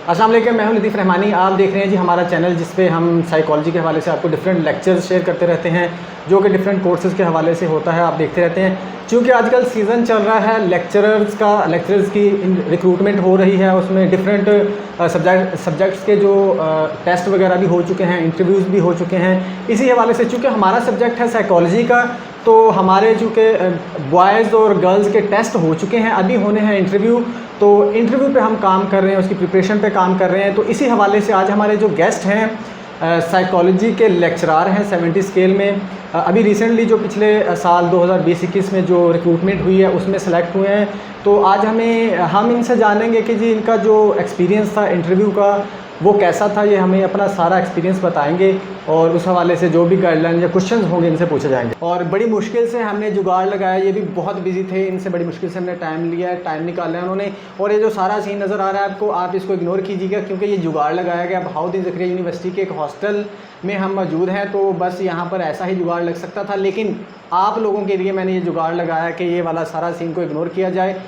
अस्सलाम वालेकुम, मैं हूं लतीफ़ रहमानी। आप देख रहे हैं जी हमारा चैनल, जिस पे हम साइकोलॉजी के हवाले से आपको डिफरेंट लेक्चर्स शेयर करते रहते हैं, जो कि डिफरेंट कोर्सेज़ के हवाले से होता है। आप देखते रहते हैं। क्योंकि आजकल सीज़न चल रहा है लेक्चरर्स की रिक्रूटमेंट हो रही है। उसमें डिफरेंट सब्जेक्ट्स के जो टेस्ट वगैरह भी हो चुके हैं, इंटरव्यूज़ भी हो चुके हैं। इसी हवाले से चूँकि हमारा सब्जेक्ट है साइकोलॉजी का, तो हमारे चूँकि बॉयज़ और गर्ल्स के टेस्ट हो चुके हैं, अभी होने हैं इंटरव्यू। तो इंटरव्यू पे हम काम कर रहे हैं, उसकी प्रिपरेशन पे काम कर रहे हैं। तो इसी हवाले से आज हमारे जो गेस्ट हैं साइकोलॉजी के लेक्चरार हैं 70 स्केल में। अभी रिसेंटली जो पिछले साल 2020-21 में जो रिक्रूटमेंट हुई है उसमें सेलेक्ट हुए हैं। तो आज हम इनसे जानेंगे कि जी इनका जो एक्सपीरियंस था इंटरव्यू का वो कैसा था। ये हमें अपना सारा एक्सपीरियंस बताएंगे और उस हवाले से जो भी गाइडलाइन या क्वेश्चंस होंगे इनसे पूछे जाएंगे। और बड़ी मुश्किल से हमने जुगाड़ लगाया, ये भी बहुत बिजी थे, इनसे बड़ी मुश्किल से हमने टाइम लिया है, टाइम निकाला है उन्होंने। और ये जो सारा सीन नज़र आ रहा है आपको, आप इसको इग्नोर कीजिएगा क्योंकि ये जुगाड़ लगाया गया। बहाउद्दीन ज़करिया यूनिवर्सिटी के एक हॉस्टल में हम मौजूद हैं, तो बस यहाँ पर ऐसा ही जुगाड़ लग सकता था। लेकिन आप लोगों के लिए मैंने ये जुगाड़ लगाया कि ये वाला सारा सीन को इग्नोर किया जाए।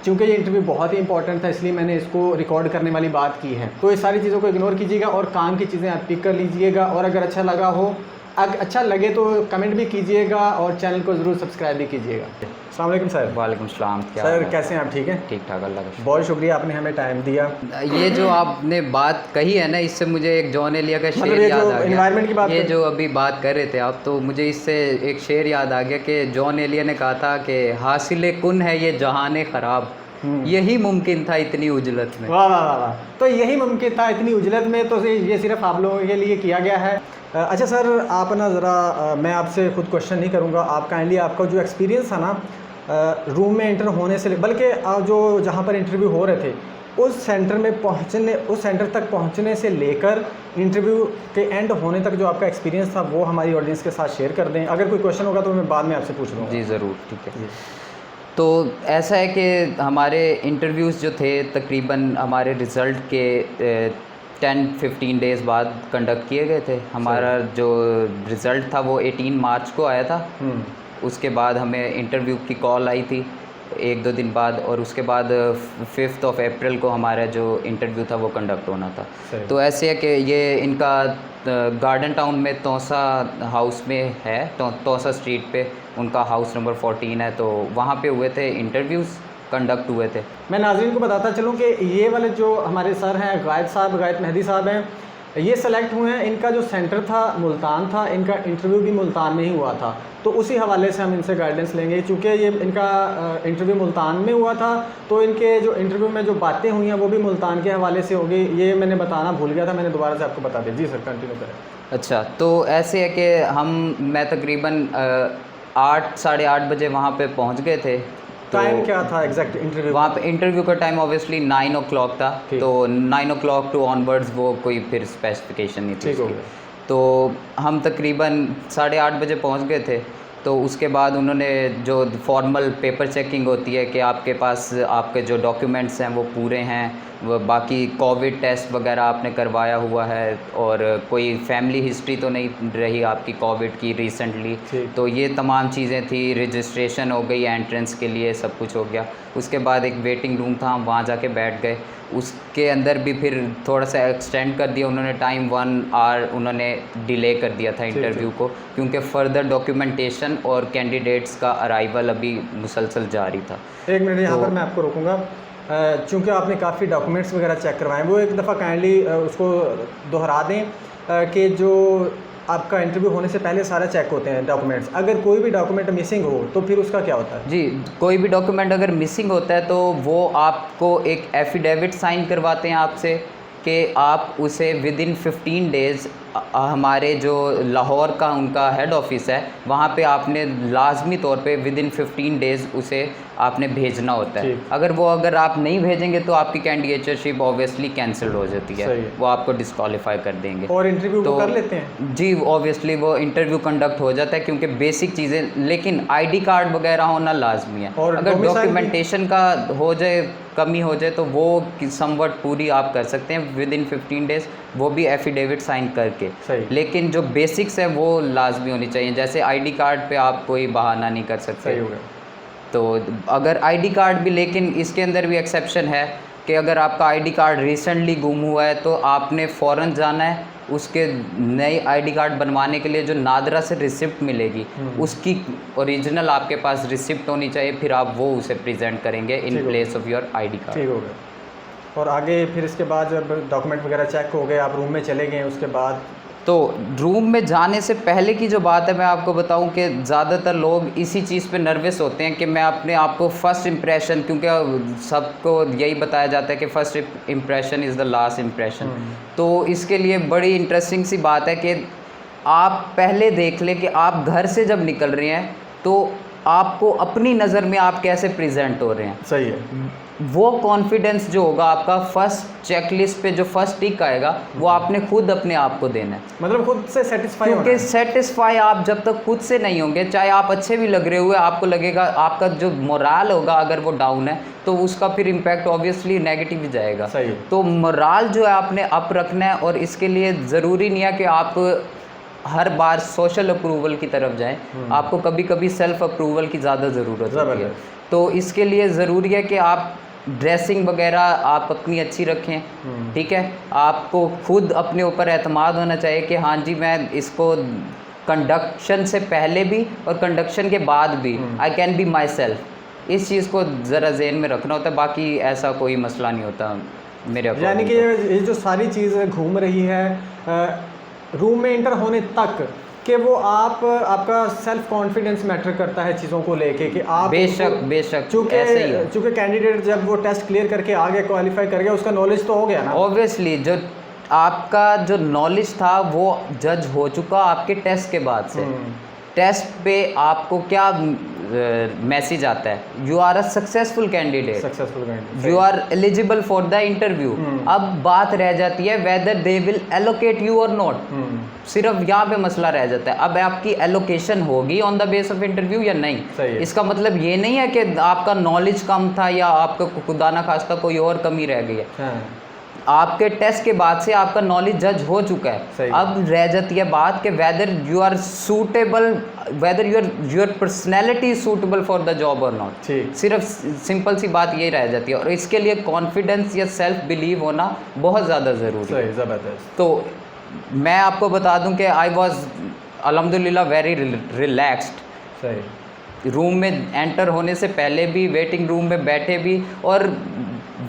चूँकि ये इंटरव्यू बहुत ही इंपॉर्टेंट था, इसलिए मैंने इसको रिकॉर्ड करने वाली बात की है। तो ये सारी चीज़ों को इग्नोर कीजिएगा और काम की चीज़ें आप पिक कर लीजिएगा। और अगर अच्छा लगा हो, अच्छा लगे तो कमेंट भी कीजिएगा और चैनल को ज़रूर सब्सक्राइब भी कीजिएगा। अस्सलाम वालेकुम सर। वालेकुम सलाम। क्या सर कैसे हैं आप? ठीक हैं? ठीक ठाक, अल्लाह का बहुत शुक्रिया, आपने हमें टाइम दिया। ये जो आपने बात कही है ना, इससे मुझे एक जॉन एलिया का शेर ये याद जो आ गया। एनवायरनमेंट की बात ये जो अभी बात कर रहे थे आप, तो मुझे इससे एक शेर याद आ गया कि जॉन एलिया ने कहा था कि हासिल कुन है ये जहान ख़राब, यही मुमकिन था इतनी उजलत में। वाह वाह वाह वाह। तो यही मुमकिन था इतनी उजलत में, तो ये सिर्फ आप लोगों के लिए किया गया है। अच्छा सर, आप ना ज़रा मैं आपसे खुद क्वेश्चन नहीं करूँगा, आप काइंडली आपका जो एक्सपीरियंस था ना रूम में एंटर होने से, बल्कि जो जहाँ पर इंटरव्यू हो रहे थे उस सेंटर तक पहुँचने से लेकर इंटरव्यू के एंड होने तक जो आपका एक्सपीरियंस था वो हमारी ऑडियंस के साथ शेयर कर दें। अगर कोई क्वेश्चन होगा तो मैं बाद में आपसे पूछ लूँगा। जी ज़रूर, ठीक है। तो ऐसा है कि हमारे इंटरव्यूज़ जो थे तकरीबन हमारे रिज़ल्ट के 10-15 डेज़ बाद कंडक्ट किए गए थे। हमारा जो रिज़ल्ट था वो 18 मार्च को आया था। उसके बाद हमें इंटरव्यू की कॉल आई थी 1-2 दिन बाद, और उसके बाद 5 अप्रैल को हमारा जो इंटरव्यू था वो कंडक्ट होना था। तो ऐसे है कि ये इनका गार्डन टाउन में तौसा हाउस में है, तौसा स्ट्रीट पे उनका हाउस नंबर 14 है। तो वहाँ पे हुए थे इंटरव्यूज़, कंडक्ट हुए थे। मैं नाज़रीन को बताता चलूँ कि ये वाले जो हमारे सर हैं गायद मेहदी साहब हैं, ये सेलेक्ट हुए हैं। इनका जो सेंटर था मुल्तान था, इनका इंटरव्यू भी मुल्तान में ही हुआ था। तो उसी हवाले से हम इनसे गाइडेंस लेंगे। चूँकि ये इनका इंटरव्यू मुल्तान में हुआ था, तो इनके जो इंटरव्यू में जो बातें हुई हैं वो भी मुल्तान के हवाले से होगी। ये मैंने बताना भूल गया था, मैंने दोबारा से आपको बता दिया। जी सर, कंटिन्यू करें। अच्छा, तो ऐसे है कि मैं तकरीबन 8 साढ़े 8 बजे वहाँ पे पहुँच गए थे। टाइम क्या था एग्जैक्ट इंटरव्यू? वहाँ पे इंटरव्यू का टाइम ऑब्वियसली 9 o'clock था। तो 9 o'clock टू ऑनवर्ड्स वो कोई फिर स्पेसिफिकेशन नहीं थी उसकी। तो हम तकरीबन साढ़े 8 बजे पहुँच गए थे। तो उसके बाद उन्होंने जो फॉर्मल पेपर चेकिंग होती है कि आपके पास आपके जो डॉक्यूमेंट्स हैं वो पूरे हैं, वो बाकी कोविड टेस्ट वगैरह आपने करवाया हुआ है, और कोई फैमिली हिस्ट्री तो नहीं रही आपकी कोविड की रिसेंटली। तो ये तमाम चीज़ें थी। रजिस्ट्रेशन हो गई एंट्रेंस के लिए, सब कुछ हो गया। उसके बाद एक वेटिंग रूम था, हम वहाँ जाके बैठ गए। उसके अंदर भी फिर थोड़ा सा एक्सटेंड कर दिया उन्होंने टाइम, 1 आवर उन्होंने डिले कर दिया था इंटरव्यू को, क्योंकि फ़र्दर डॉक्यूमेंटेशन और कैंडिडेट्स का अराइवल अभी मुसलसल जारी था। एक मिनट यहाँ पर मैं आपको रोकूंगा। चूँकि आपने काफ़ी डॉक्यूमेंट्स वगैरह चेक करवाएं, वो एक दफ़ा काइंडली उसको दोहरा दें कि जो आपका इंटरव्यू होने से पहले सारा चेक होते हैं डॉक्यूमेंट्स। अगर कोई भी डॉक्यूमेंट मिसिंग हो तो फिर उसका क्या होता है? जी, कोई भी डॉक्यूमेंट अगर मिसिंग होता है तो वो आपको एक एफिडेविट साइन करवाते हैं आपसे कि आप उसे विदिन 15 डेज़ हमारे जो लाहौर का उनका हेड ऑफिस है वहाँ पे आपने लाजमी तौर पे विदिन 15 डेज़ उसे आपने भेजना होता है। अगर आप नहीं भेजेंगे तो आपकी कैंडिडेटशिप ऑब्वियसली कैंसिल हो जाती है, वो आपको डिस्क्वालीफाई कर देंगे। और इंटरव्यू तो कर लेते हैं? जी, ऑब्वियसली वो इंटरव्यू कंडक्ट हो जाता है, क्योंकि बेसिक चीज़ें, लेकिन आईडी कार्ड वगैरह होना लाजमी है। और अगर डॉक्यूमेंटेशन का हो जाए, कमी हो जाए, तो वो समवट पूरी आप कर सकते हैं विदिन 15 डेज़, वो भी एफिडेविट साइन करके। लेकिन जो बेसिक्स है वो लाजमी होनी चाहिए। जैसे आईडी कार्ड पे आप कोई बहाना नहीं कर सकते। तो अगर आईडी कार्ड भी, लेकिन इसके अंदर भी एक्सेप्शन है कि अगर आपका आईडी कार्ड रिसेंटली गुम हुआ है तो आपने फ़ौरन जाना है, उसके नई आईडी कार्ड बनवाने के लिए जो नादरा से रिसिप्ट मिलेगी उसकी ओरिजिनल आपके पास रिसिप्ट होनी चाहिए, फिर आप वो उसे प्रेजेंट करेंगे in place of your ID card. ठीक हो गया। और आगे फिर इसके बाद जब डॉक्यूमेंट वगैरह चेक हो गए, आप रूम में चले गए, उसके बाद तो रूम में जाने से पहले की जो बात है मैं आपको बताऊं कि ज़्यादातर लोग इसी चीज़ पे नर्वस होते हैं कि मैं अपने आप को फ़र्स्ट इम्प्रेशन, क्योंकि सबको यही बताया जाता है कि first impression is the last impression. तो इसके लिए बड़ी इंटरेस्टिंग सी बात है कि आप पहले देख लें कि आप घर से जब निकल रहे हैं तो आपको अपनी नज़र में आप कैसे प्रेजेंट हो रहे हैं। सही है। वो कॉन्फिडेंस जो होगा आपका फर्स्ट चेकलिस्ट पे जो फर्स्ट टिक आएगा वो आपने खुद अपने आप को देना है, मतलब खुद से सेटिस्फाई होना है। क्योंकि सेटिस्फाई आप जब तक खुद से नहीं होंगे, चाहे आप अच्छे भी लग रहे हुए, आपको लगेगा आपका जो मोराल होगा अगर वो डाउन है तो उसका फिर इम्पैक्ट ऑब्वियसली नेगेटिव ही जाएगा। सही। तो मोराल जो है आपने अप रखना है, और इसके लिए ज़रूरी नहीं है कि आप हर बार सोशल अप्रूवल की तरफ जाएं, आपको कभी कभी सेल्फ अप्रूवल की ज़्यादा ज़रूरत होती है। तो इसके लिए ज़रूरी है कि आप ड्रेसिंग वगैरह आप अपनी अच्छी रखें, ठीक है। आपको खुद अपने ऊपर एतमाद होना चाहिए कि हाँ जी मैं इसको कंडक्शन से पहले भी और कंडक्शन के बाद भी I can be my self, इस चीज़ को ज़रा ज़हन में रखना होता है। बाकी ऐसा कोई मसला नहीं होता मेरे। यानी कि ये जो सारी चीज़ें घूम रही है रूम में एंटर होने तक कि वो आपका सेल्फ कॉन्फिडेंस मैटर करता है चीज़ों को लेके कि आप बेशक चूँकि कैंडिडेट जब वो टेस्ट क्लियर करके आ गया, क्वालिफाई कर गया, उसका नॉलेज तो हो गया ना। ऑब्वियसली जो आपका जो नॉलेज था वो जज हो चुका आपके टेस्ट के बाद से। टेस्ट पे आपको क्या मैसेज आता है? You are a successful candidate, you are eligible for the interview. अब बात रह जाती है whether they will allocate you और नॉट, सिर्फ यहाँ पे मसला रह जाता है। अब आपकी एलोकेशन होगी on the base of interview या नहीं। इसका मतलब ये नहीं है कि आपका नॉलेज कम था या आपका खुदा ना खास्ता कोई और कमी रह गई है। आपके टेस्ट के बाद से आपका नॉलेज जज हो चुका है। अब रह जाती है बात कि whether you are suitable, whether your personality is suitable for the job और नॉट। सिर्फ सिंपल सी बात यही रह जाती है, और इसके लिए कॉन्फिडेंस या सेल्फ बिलीव होना बहुत ज़्यादा ज़रूरी है। ज़बरदस्त। तो मैं आपको बता दूं कि आई वॉज अल्हम्दुलिल्लाह वेरी रिलैक्स्ड। रूम में एंटर होने से पहले भी, वेटिंग रूम में बैठे भी, और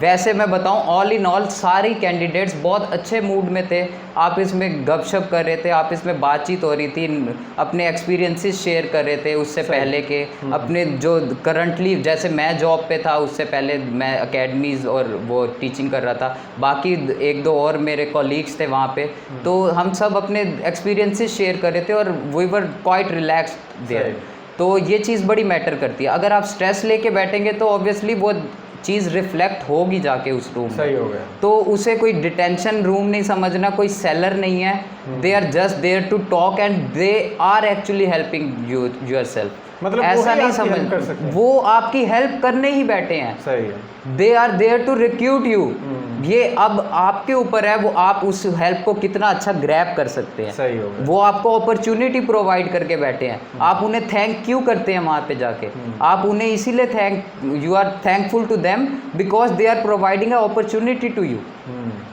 वैसे मैं बताऊं ऑल इन ऑल सारी कैंडिडेट्स बहुत अच्छे मूड में थे। आप इसमें गपशप कर रहे थे, आप इसमें बातचीत हो रही थी, अपने एक्सपीरियंसेस शेयर कर रहे थे उससे पहले के, अपने जो करंटली, जैसे मैं जॉब पे था उससे पहले मैं एकेडमीज़ और वो टीचिंग कर रहा था, बाकी एक दो और मेरे कॉलीग्स थे वहाँ पे, तो हम सब अपने एक्सपीरियंसेस शेयर कर रहे थे और we were quite relaxed there. तो ये चीज़ बड़ी मैटर करती है। अगर आप स्ट्रेस लेके बैठेंगे तो ऑब्वियसली वो चीज़ रिफ्लेक्ट होगी जाके उस रूम में। सही हो गया। तो उसे कोई डिटेंशन रूम नहीं समझना, कोई सेलर नहीं है। They are just there to talk and they are actually helping yourself. मतलब ऐसा नहीं समझ, वो आपकी हेल्प करने ही बैठे हैं। सही है। They are there to recruit you. ये अब आपके ऊपर है, वो आप उस हेल्प को कितना अच्छा ग्रैब कर सकते हैं। सही हो गया। वो आपको अपॉर्चुनिटी प्रोवाइड करके बैठे हैं, आप उन्हें थैंक यू करते हैं वहाँ पे जाके। आप उन्हें इसीलिए you are thankful to them because they are providing a opportunity to you.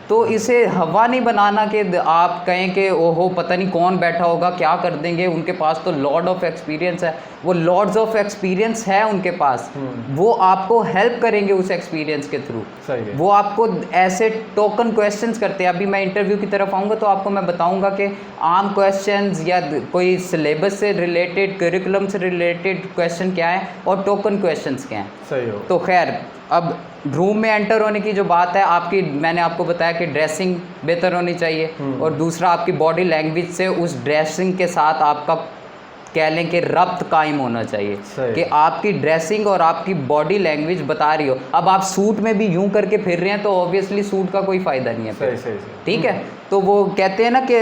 तो इसे हवा नहीं बनाना कि आप कहें कि ओहो पता नहीं कौन बैठा होगा, क्या कर देंगे, उनके पास तो लॉर्ड ऑफ एक्सपीरियंस है। वो लॉर्ड्स ऑफ एक्सपीरियंस है उनके पास, वो आपको हेल्प करेंगे उस एक्सपीरियंस के थ्रू। वो आपको ऐसे टोकन क्वेश्चंस करते हैं। अभी मैं इंटरव्यू की तरफ आऊँगा तो आपको मैं बताऊँगा कि आम क्वेश्चंस या कोई सिलेबस से रिलेटेड, करिकुलम से रिलेटेड क्वेश्चन क्या है और टोकन क्वेश्चंस क्या हैं। सही हो। तो खैर, अब रूम में एंटर होने की जो बात है, आपकी, मैंने आपको बताया कि ड्रेसिंग बेहतर होनी चाहिए, और दूसरा आपकी बॉडी लैंग्वेज से उस ड्रेसिंग के साथ आपका कह लें कि रब्त कायम होना चाहिए कि आपकी ड्रेसिंग और आपकी बॉडी लैंग्वेज बता रही हो। अब आप सूट में भी यूं करके फिर रहे हैं तो ऑब्वियसली सूट का कोई फ़ायदा नहीं है। ठीक है। तो वो कहते हैं ना कि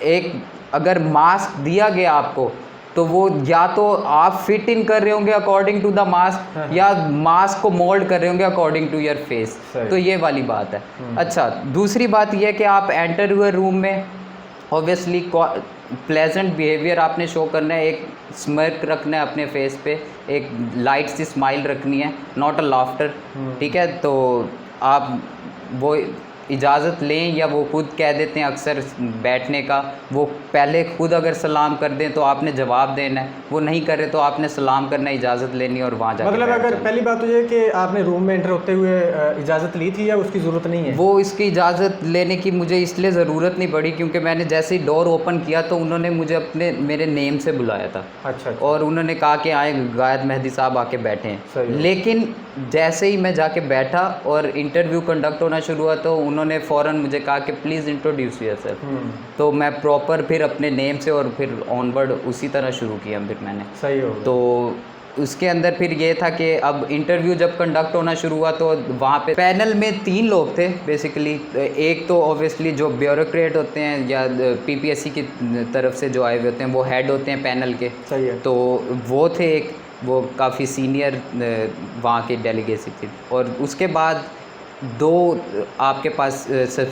एक अगर मास्क दिया गया आपको तो वो या तो आप फिट इन कर रहे होंगे अकॉर्डिंग टू द मास्क, या मास्क को मोल्ड कर रहे होंगे अकॉर्डिंग टू योर फेस। तो ये वाली बात है। अच्छा, दूसरी बात ये है कि आप एंटर हुए रूम में ऑब्वियसली प्लेजेंट बिहेवियर आपने शो करना है, एक स्mirk रखना है अपने फेस पे, एक लाइट सी स्माइल रखनी है, नॉट अ लाफ्टर। ठीक है। तो आप वो इजाज़त लें या वो खुद कह देते हैं अक्सर बैठने का, वो पहले खुद अगर सलाम कर दें तो आपने जवाब देना है, वो नहीं कर रहे तो आपने सलाम करना, इजाज़त लेनी और वहाँ जाकर मतलब अगर पहली बात तो ये कि आपने रूम में एंटर होते हुए इजाज़त ली थी या उसकी ज़रूरत नहीं है? वो इसकी इजाज़त लेने की मुझे इसलिए ज़रूरत नहीं पड़ी क्योंकि मैंने जैसे ही डोर ओपन किया तो उन्होंने मुझे मेरे नेम से बुलाया था। अच्छा। और उन्होंने कहा कि आए गायद मेहदी साहब आके बैठे हैं। लेकिन जैसे ही मैं जाके बैठा और इंटरव्यू कंडक्ट होना शुरू हुआ तो उन्होंने फ़ौरन मुझे कहा कि प्लीज़ इंट्रोड्यूस योरसेल्फ। तो मैं प्रॉपर फिर अपने नेम से और फिर ऑनवर्ड उसी तरह शुरू किया फिर मैंने। सही हो। तो उसके अंदर फिर ये था कि अब इंटरव्यू जब कंडक्ट होना शुरू हुआ तो वहाँ पे पैनल में 3 लोग थे बेसिकली। एक तो ऑब्वियसली जो ब्यूरोक्रेट होते हैं या पीपीएससी की तरफ से जो आए हुए होते हैं वो हेड होते हैं पैनल के। सही है। तो वो थे एक, वो काफ़ी सीनियर वहाँ की डेलीगेसी थी। और उसके बाद 2 आपके पास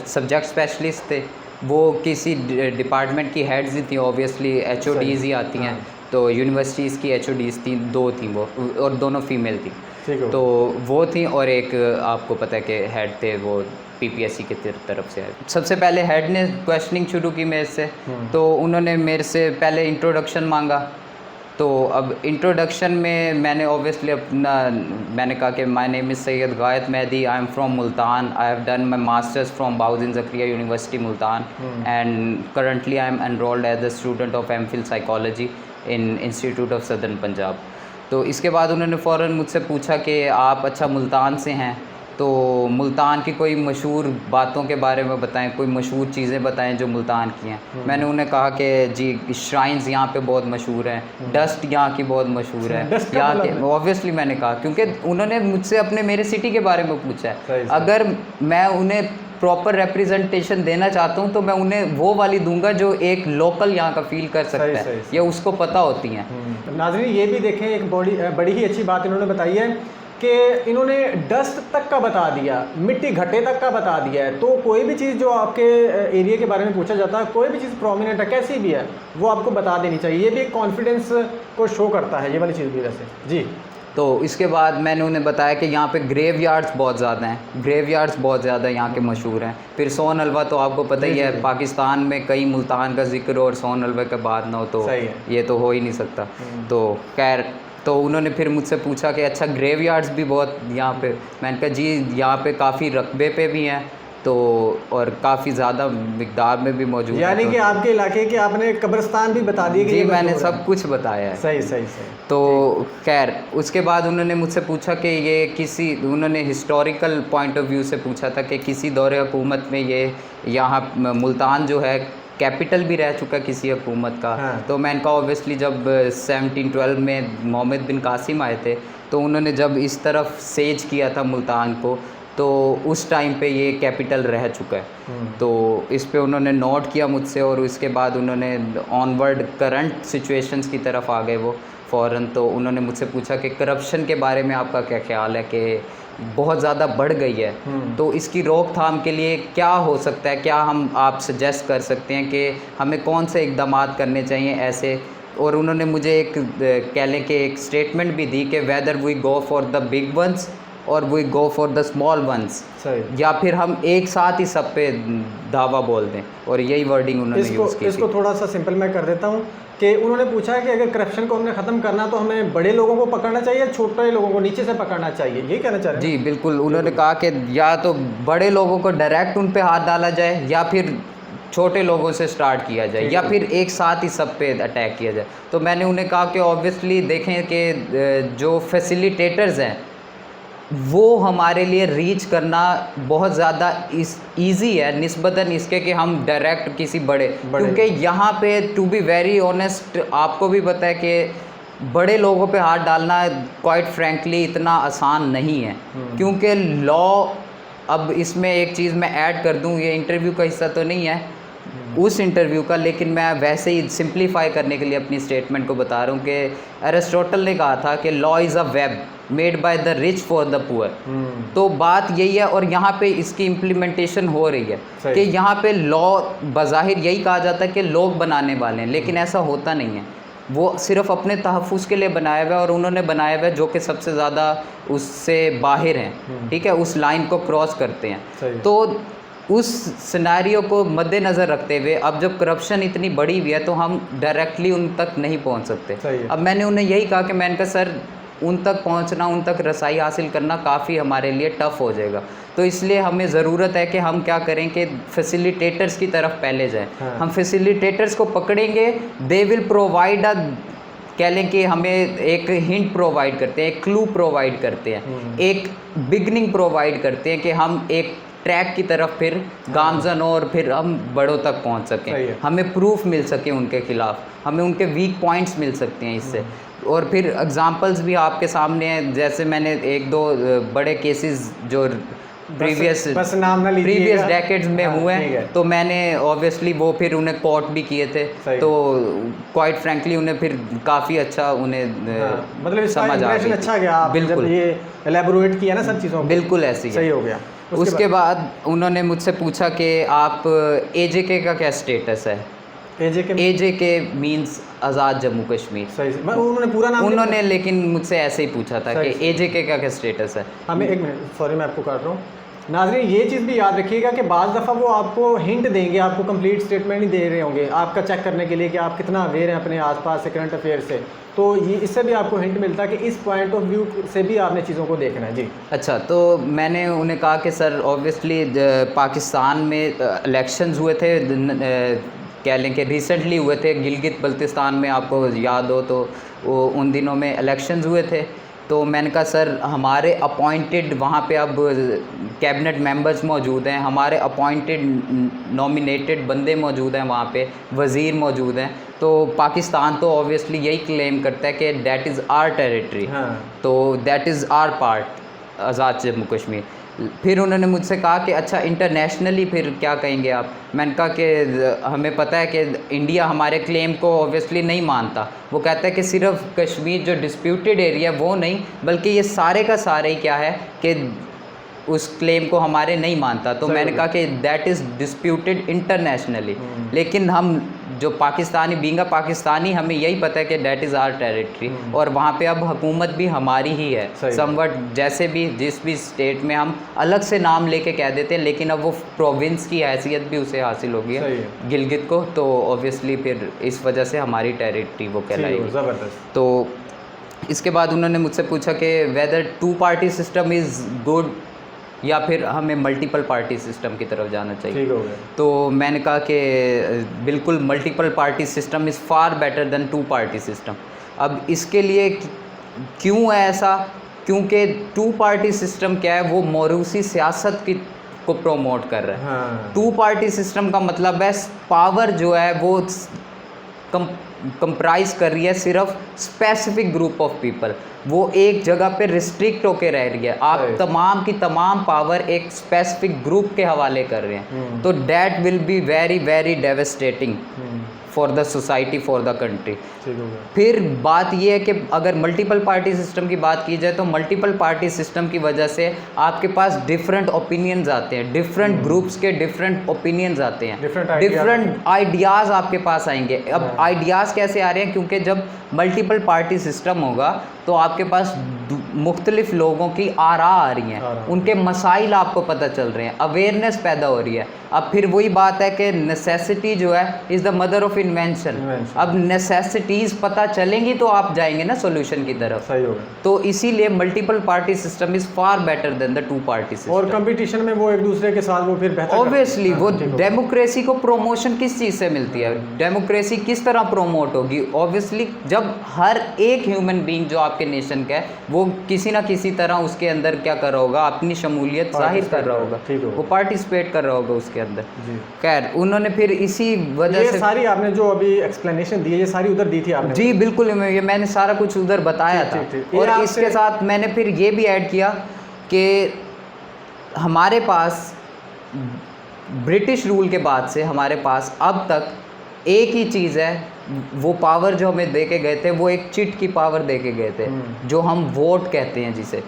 सब्जेक्ट स्पेशलिस्ट थे, वो किसी डिपार्टमेंट की हेड्स ही थी, ऑब्वियसली एचओडीज़ ही आती हैं। तो यूनिवर्सिटीज़ की एचओडीज़ थी, 2 थी वो, और दोनों फीमेल थी। तो वो थी और एक आपको पता है कि हेड थे वो पीपीएससी की तरफ से आए। सबसे पहले हेड ने क्वेश्चनिंग शुरू की मेरे से। तो उन्होंने मेरे से पहले इंट्रोडक्शन मांगा। तो अब इंट्रोडक्शन में मैंने ऑब्वियसली मैंने कहा कि my name is Syed Ghayat Mehdi, I am from Multan, I have done my masters from Bahauddin Zakariya university Multan and currently I am enrolled as a student of MPhil psychology in institute of southern Punjab. तो इसके बाद उन्होंने फ़ौरन मुझसे पूछा कि आप अच्छा मुल्तान से हैं, तो मुल्तान की कोई मशहूर बातों के बारे में बताएं, कोई मशहूर चीज़ें बताएं जो मुल्तान की हैं। मैंने उन्हें कहा कि जी श्राइन्स यहाँ पे बहुत मशहूर हैं, डस्ट यहाँ की बहुत मशहूर है यहाँ के। ऑब्वियसली मैंने कहा क्योंकि उन्होंने मुझसे मेरे सिटी के बारे में पूछा है। अगर मैं उन्हें प्रॉपर रिप्रेजेंटेशन देना चाहता हूँ तो मैं उन्हें वो वाली दूंगा जो एक लोकल यहाँ का फील कर सकता है या उसको पता होती हैं। नाज़रीन ये भी देखें, एक बड़ी ही अच्छी बात इन्होंने बताई है कि इन्होंने डस्ट तक का बता दिया, मिट्टी घटे तक का बता दिया है। तो कोई भी चीज़ जो आपके एरिया के बारे में पूछा जाता है, कोई भी चीज़ प्रोमिनेंट है कैसी भी है, वो आपको बता देनी चाहिए। ये भी एक कॉन्फिडेंस को शो करता है, ये वाली चीज़ भी वैसे। जी। तो इसके बाद मैंने उन्हें बताया कि यहाँ पे ग्रेव यार्ड्स बहुत ज़्यादा हैं, ग्रेव यार्ड्स बहुत ज़्यादा यहाँ के मशहूर हैं। फिर सोन हलवा तो आपको पता ही है, पाकिस्तान में कई मुल्तान का जिक्र हो और सोन हलवा के बाद ना हो तो ये तो हो ही नहीं सकता। तो खैर, तो उन्होंने फिर मुझसे पूछा कि अच्छा ग्रेव यार्ड्स भी बहुत यहाँ पे। मैंने कहा जी यहाँ पे काफ़ी रकबे पे भी हैं तो और काफ़ी ज़्यादा मिकदार में भी मौजूद है। यानी कि आपके इलाके के आपने कब्रिस्तान भी बता दिए कि जी मैंने सब कुछ बताया है। सही। तो खैर उसके बाद उन्होंने मुझसे पूछा कि ये उन्होंने हिस्टोरिकल पॉइंट ऑफ व्यू से पूछा था कि किसी दौरे हुकूमत में ये यहाँ मुल्तान जो है कैपिटल भी रह चुका किसी हुकूमत का। तो मैंने कहा ऑब्वियसली जब 1712 में मोहम्मद बिन कासिम आए थे तो उन्होंने जब इस तरफ सेज किया था मुल्तान को तो उस टाइम पे ये कैपिटल रह चुका है। तो इस पे उन्होंने नोट किया मुझसे और उसके बाद उन्होंने ऑनवर्ड करंट सिचुएशंस की तरफ आ गए वो फ़ौरन। तो उन्होंने मुझसे पूछा कि करप्शन के बारे में आपका क्या ख्याल है कि बहुत ज़्यादा बढ़ गई है, तो इसकी रोकथाम के लिए क्या हो सकता है, क्या हम आप सजेस्ट कर सकते हैं कि हमें कौन से इक़दामात करने चाहिए ऐसे। और उन्होंने मुझे एक कह लें कि एक स्टेटमेंट भी दी कि whether we go for the big ones और we go for the small ones, या फिर हम एक साथ ही सब पे दावा बोल दें। और यही वर्डिंग उन्होंने यूज़ की। इसको थोड़ा सा सिंपल मैं कर देता हूँ कि उन्होंने पूछा है कि अगर करप्शन को हमने ख़त्म करना तो हमें बड़े लोगों को पकड़ना चाहिए, छोटे लोगों को नीचे से पकड़ना चाहिए, यही कहना चाह रहे हैं? जी बिल्कुल। उन्होंने कहा कि या तो बड़े लोगों को डायरेक्ट उन पे हाथ डाला जाए या फिर छोटे लोगों से स्टार्ट किया जाए या फिर एक साथ ही सब पे अटैक किया जाए। तो मैंने उन्हें कहा कि ऑब्वियसली देखें कि जो फैसिलिटेटर्स हैं वो हमारे लिए रीच करना बहुत ज़्यादा ईजी है निस्बतन इसके कि हम डायरेक्ट किसी बड़े क्योंकि यहाँ पे टू बी वेरी ऑनेस्ट आपको भी पता है कि बड़े लोगों पे हाथ डालना क्वाइट फ्रैंकली इतना आसान नहीं है क्योंकि लॉ। अब इसमें एक चीज़ मैं ऐड कर दूँ, ये इंटरव्यू का हिस्सा तो नहीं है उस इंटरव्यू का, लेकिन मैं वैसे ही सिंप्लीफाई करने के लिए अपनी स्टेटमेंट को बता रहा हूँ कि अरिस्टोटल ने कहा था कि law is a web made by the rich for the poor. तो बात यही है और यहाँ पे इसकी इम्प्लीमेंटेशन हो रही है कि यहाँ पे लॉ बज़ाहिर यही कहा जाता है कि लोग बनाने वाले हैं, लेकिन ऐसा होता नहीं है। वो सिर्फ अपने तहफ़्फ़ुज़ के लिए बनाया हुआ है, और उन्होंने बनाया हुआ है जो कि सबसे ज़्यादा उससे बाहर हैं, ठीक है, उस लाइन को क्रॉस करते हैं। तो उस सिनेरियो को मद्देनज़र रखते हुए अब जब करप्शन इतनी बड़ी हुई है तो हम डायरेक्टली उन तक नहीं पहुंच सकते। अब मैंने उन्हें यही कहा कि मैंने कहा सर उन तक पहुंचना, उन तक रसाई हासिल करना काफ़ी हमारे लिए टफ़ हो जाएगा, तो इसलिए हमें ज़रूरत है कि हम क्या करें कि फैसिलिटेटर्स की तरफ पहले जाएं। हम फैसिलिटेटर्स को पकड़ेंगे, दे विल प्रोवाइड अ, कह लें कि हमें एक हिंट प्रोवाइड करते हैं, एक क्लू प्रोवाइड करते हैं, एक बिगनिंग प्रोवाइड करते हैं कि हम एक ट्रैक की तरफ फिर गामजन और फिर हम बड़ों तक पहुंच सकें, हमें प्रूफ मिल सके उनके खिलाफ, हमें उनके वीक पॉइंट्स मिल सकते हैं इससे। और फिर एग्जांपल्स भी आपके सामने हैं, जैसे मैंने एक दो बड़े केसेस जो प्रीवियस डेकेड्स में हुए हैं, तो मैंने ऑब्वियसली वो फिर उन्हें कोर्ट भी किए थे, तो क्वाइट फ्रैंकली उन्हें फिर काफ़ी अच्छा उन्हें मतलब समझ आ गया, अच्छा गया। बिल्कुल ये एलैबोरेट किया ना सब चीज़ों, बिल्कुल ऐसी सही हो गया। उसके बाद उन्होंने मुझसे पूछा कि आप AJK का क्या स्टेटस है। AJK मीन्स आज़ाद जम्मू कश्मीर। सही से उन्होंने पूरा नाम उन्होंने लेकिन मुझसे ऐसे ही पूछा था कि AJK का क्या स्टेटस है। हमें एक मिनट, सॉरी मैं आपको काट रहा हूँ। नाज़रीन ये चीज़ भी याद रखिएगा कि बाज़ दफ़ा वो आपको हिंट देंगे, आपको कंप्लीट स्टेटमेंट नहीं दे रहे होंगे, आपका चेक करने के लिए कि आप कितना अवेयर हैं अपने आसपास से, करंट अफेयर से, तो ये इससे भी आपको हिंट मिलता है कि इस पॉइंट ऑफ व्यू से भी आपने चीज़ों को देखना है। जी अच्छा, तो मैंने उन्हें कहा कि सर ऑब्वियसली पाकिस्तान में इलेक्शंस हुए थे, कह लें कि रिसेंटली हुए थे, गिलगित बल्तिस्तान में आपको याद हो तो वो उन दिनों में इलेक्शंस हुए थे। तो मैंने कहा सर हमारे अपॉइंटेड वहाँ पे अब कैबिनेट मेंबर्स मौजूद हैं, हमारे अपॉइंटेड नॉमिनेटेड बंदे मौजूद हैं, वहाँ पे वज़ीर मौजूद हैं, तो पाकिस्तान तो ऑब्वियसली यही क्लेम करता है कि दैट इज़ आर टेरिटरी, तो दैट इज़ आर पार्ट आज़ाद जम्मू कश्मीर। फिर उन्होंने मुझसे कहा कि अच्छा इंटरनेशनली फिर क्या कहेंगे आप। मैंने कहा कि हमें पता है कि इंडिया हमारे क्लेम को ऑब्वियसली नहीं मानता, वो कहता है कि सिर्फ कश्मीर जो डिस्प्यूटेड एरिया वो नहीं, बल्कि ये सारे का सारे ही क्या है कि उस क्लेम को हमारे नहीं मानता। तो मैंने कहा कि दैट इज़ डिस्प्यूटेड इंटरनेशनली, लेकिन हम जो पाकिस्तानी बींगा पाकिस्तानी हमें यही पता है कि दैट इज़ आवर टेरिटरी, और वहाँ पे अब हुकूमत भी हमारी ही है समवट, जैसे भी जिस भी स्टेट में हम अलग से नाम लेके कह देते हैं, लेकिन अब वो प्रोविंस की हैसियत भी उसे हासिल होगी है गिलगित को, तो ऑब्वियसली फिर इस वजह से हमारी टेरिटरी वो कहलाएगी। ज़बरदस्त। तो इसके बाद उन्होंने मुझसे पूछा कि whether 2 party system is good या फिर हमें मल्टीपल पार्टी सिस्टम की तरफ जाना चाहिए। ठीक हो गया। तो मैंने कहा कि बिल्कुल multiple party system is far better than 2 party system. अब इसके लिए क्यों है ऐसा, क्योंकि 2 पार्टी सिस्टम क्या है, वो मौरूसी सियासत की को प्रमोट कर रहा है। 2 पार्टी सिस्टम का मतलब है पावर जो है वो कंप्राइज कर रही है सिर्फ स्पेसिफिक ग्रुप ऑफ पीपल, वो एक जगह पे रिस्ट्रिक्ट होके रह रही है, आप तमाम की तमाम पावर एक स्पेसिफिक ग्रुप के हवाले कर रहे हैं, तो that will be very very devastating for the society, for the country. फिर बात ये है कि अगर मल्टीपल पार्टी सिस्टम की बात की जाए तो मल्टीपल पार्टी सिस्टम की वजह से आपके पास डिफरेंट ओपिनियंस आते हैं, डिफरेंट ग्रुप्स के डिफरेंट ओपिनियंस आते हैं, डिफरेंट आइडियाज़ आपके पास आएंगे। अब आइडियाज़ कैसे आ रहे हैं, क्योंकि जब मल्टीपल पार्टी सिस्टम होगा तो आपके पास मुख्तलिफ लोगों की आरा आ रही हैं, उनके मसाइल आपको पता चल रहे हैं, अवेयरनेस पैदा हो रही है। अब फिर वही बात है कि नेसेसिटी जो है is the mother of invention. अब नेसेसिटीज़ पता चलेंगी तो आप जाएंगे ना सोल्यूशन की तरफ। सही होगा। तो इसीलिए multiple party system is far better than the 2 party system. और कंपटीशन में वो एक दूसरे के साथ वो फिर बेहतर, ऑब्वियसली वो डेमोक्रेसी को प्रोमोशन किस चीज़ से मिलती है, डेमोक्रेसी किस तरह प्रोमोट होगी, ऑब्वियसली जब हर एक ह्यूमन बीइंग जो आपके नेशन का है वो किसी ना किसी तरह उसके अंदर क्या कर रहा होगा, अपनी शमूलियत जाहिर कर रहा होगा, वो पार्टिसिपेट कर रहा होगा उसके अंदर। खैर उन्होंने फिर इसी वजह से सारी आपने जो अभी एक्सप्लेनेशन दी है ये सारी उधर दी थी आपने? जी बिल्कुल, ये मैंने सारा कुछ उधर बताया था। और इसके साथ मैंने फिर ये भी ऐड किया कि हमारे पास ब्रिटिश रूल के बाद से हमारे पास अब तक एक ही चीज़ है, वो पावर जो हमें दे के गए थे वो एक चिट की पावर दे के गए थे, जो हम वोट कहते हैं जिसे।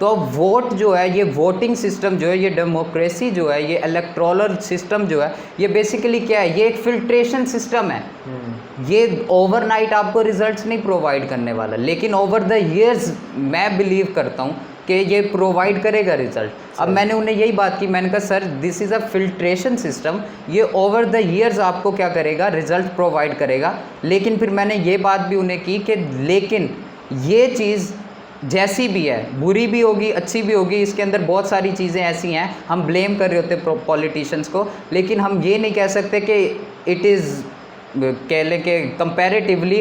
तो वोट जो है, ये वोटिंग सिस्टम जो है, ये डेमोक्रेसी जो है, ये इलेक्टोरल सिस्टम जो है, ये बेसिकली क्या है, ये एक फिल्ट्रेशन सिस्टम है। ये ओवरनाइट आपको रिजल्ट्स नहीं प्रोवाइड करने वाला, लेकिन ओवर द ईयर्स मैं बिलीव करता हूँ कि ये प्रोवाइड करेगा रिजल्ट। अब मैंने उन्हें यही बात की, मैंने कहा sir this is a filtration system, ये ओवर द ईयर्स आपको क्या करेगा, रिजल्ट प्रोवाइड करेगा। लेकिन फिर मैंने ये बात भी उन्हें की कि लेकिन ये चीज़ जैसी भी है, बुरी भी होगी अच्छी भी होगी, इसके अंदर बहुत सारी चीज़ें ऐसी हैं, हम ब्लेम कर रहे होते पॉलिटिशियंस को, लेकिन हम ये नहीं कह सकते कि इट इज़ कह लें कि कंपैरेटिवली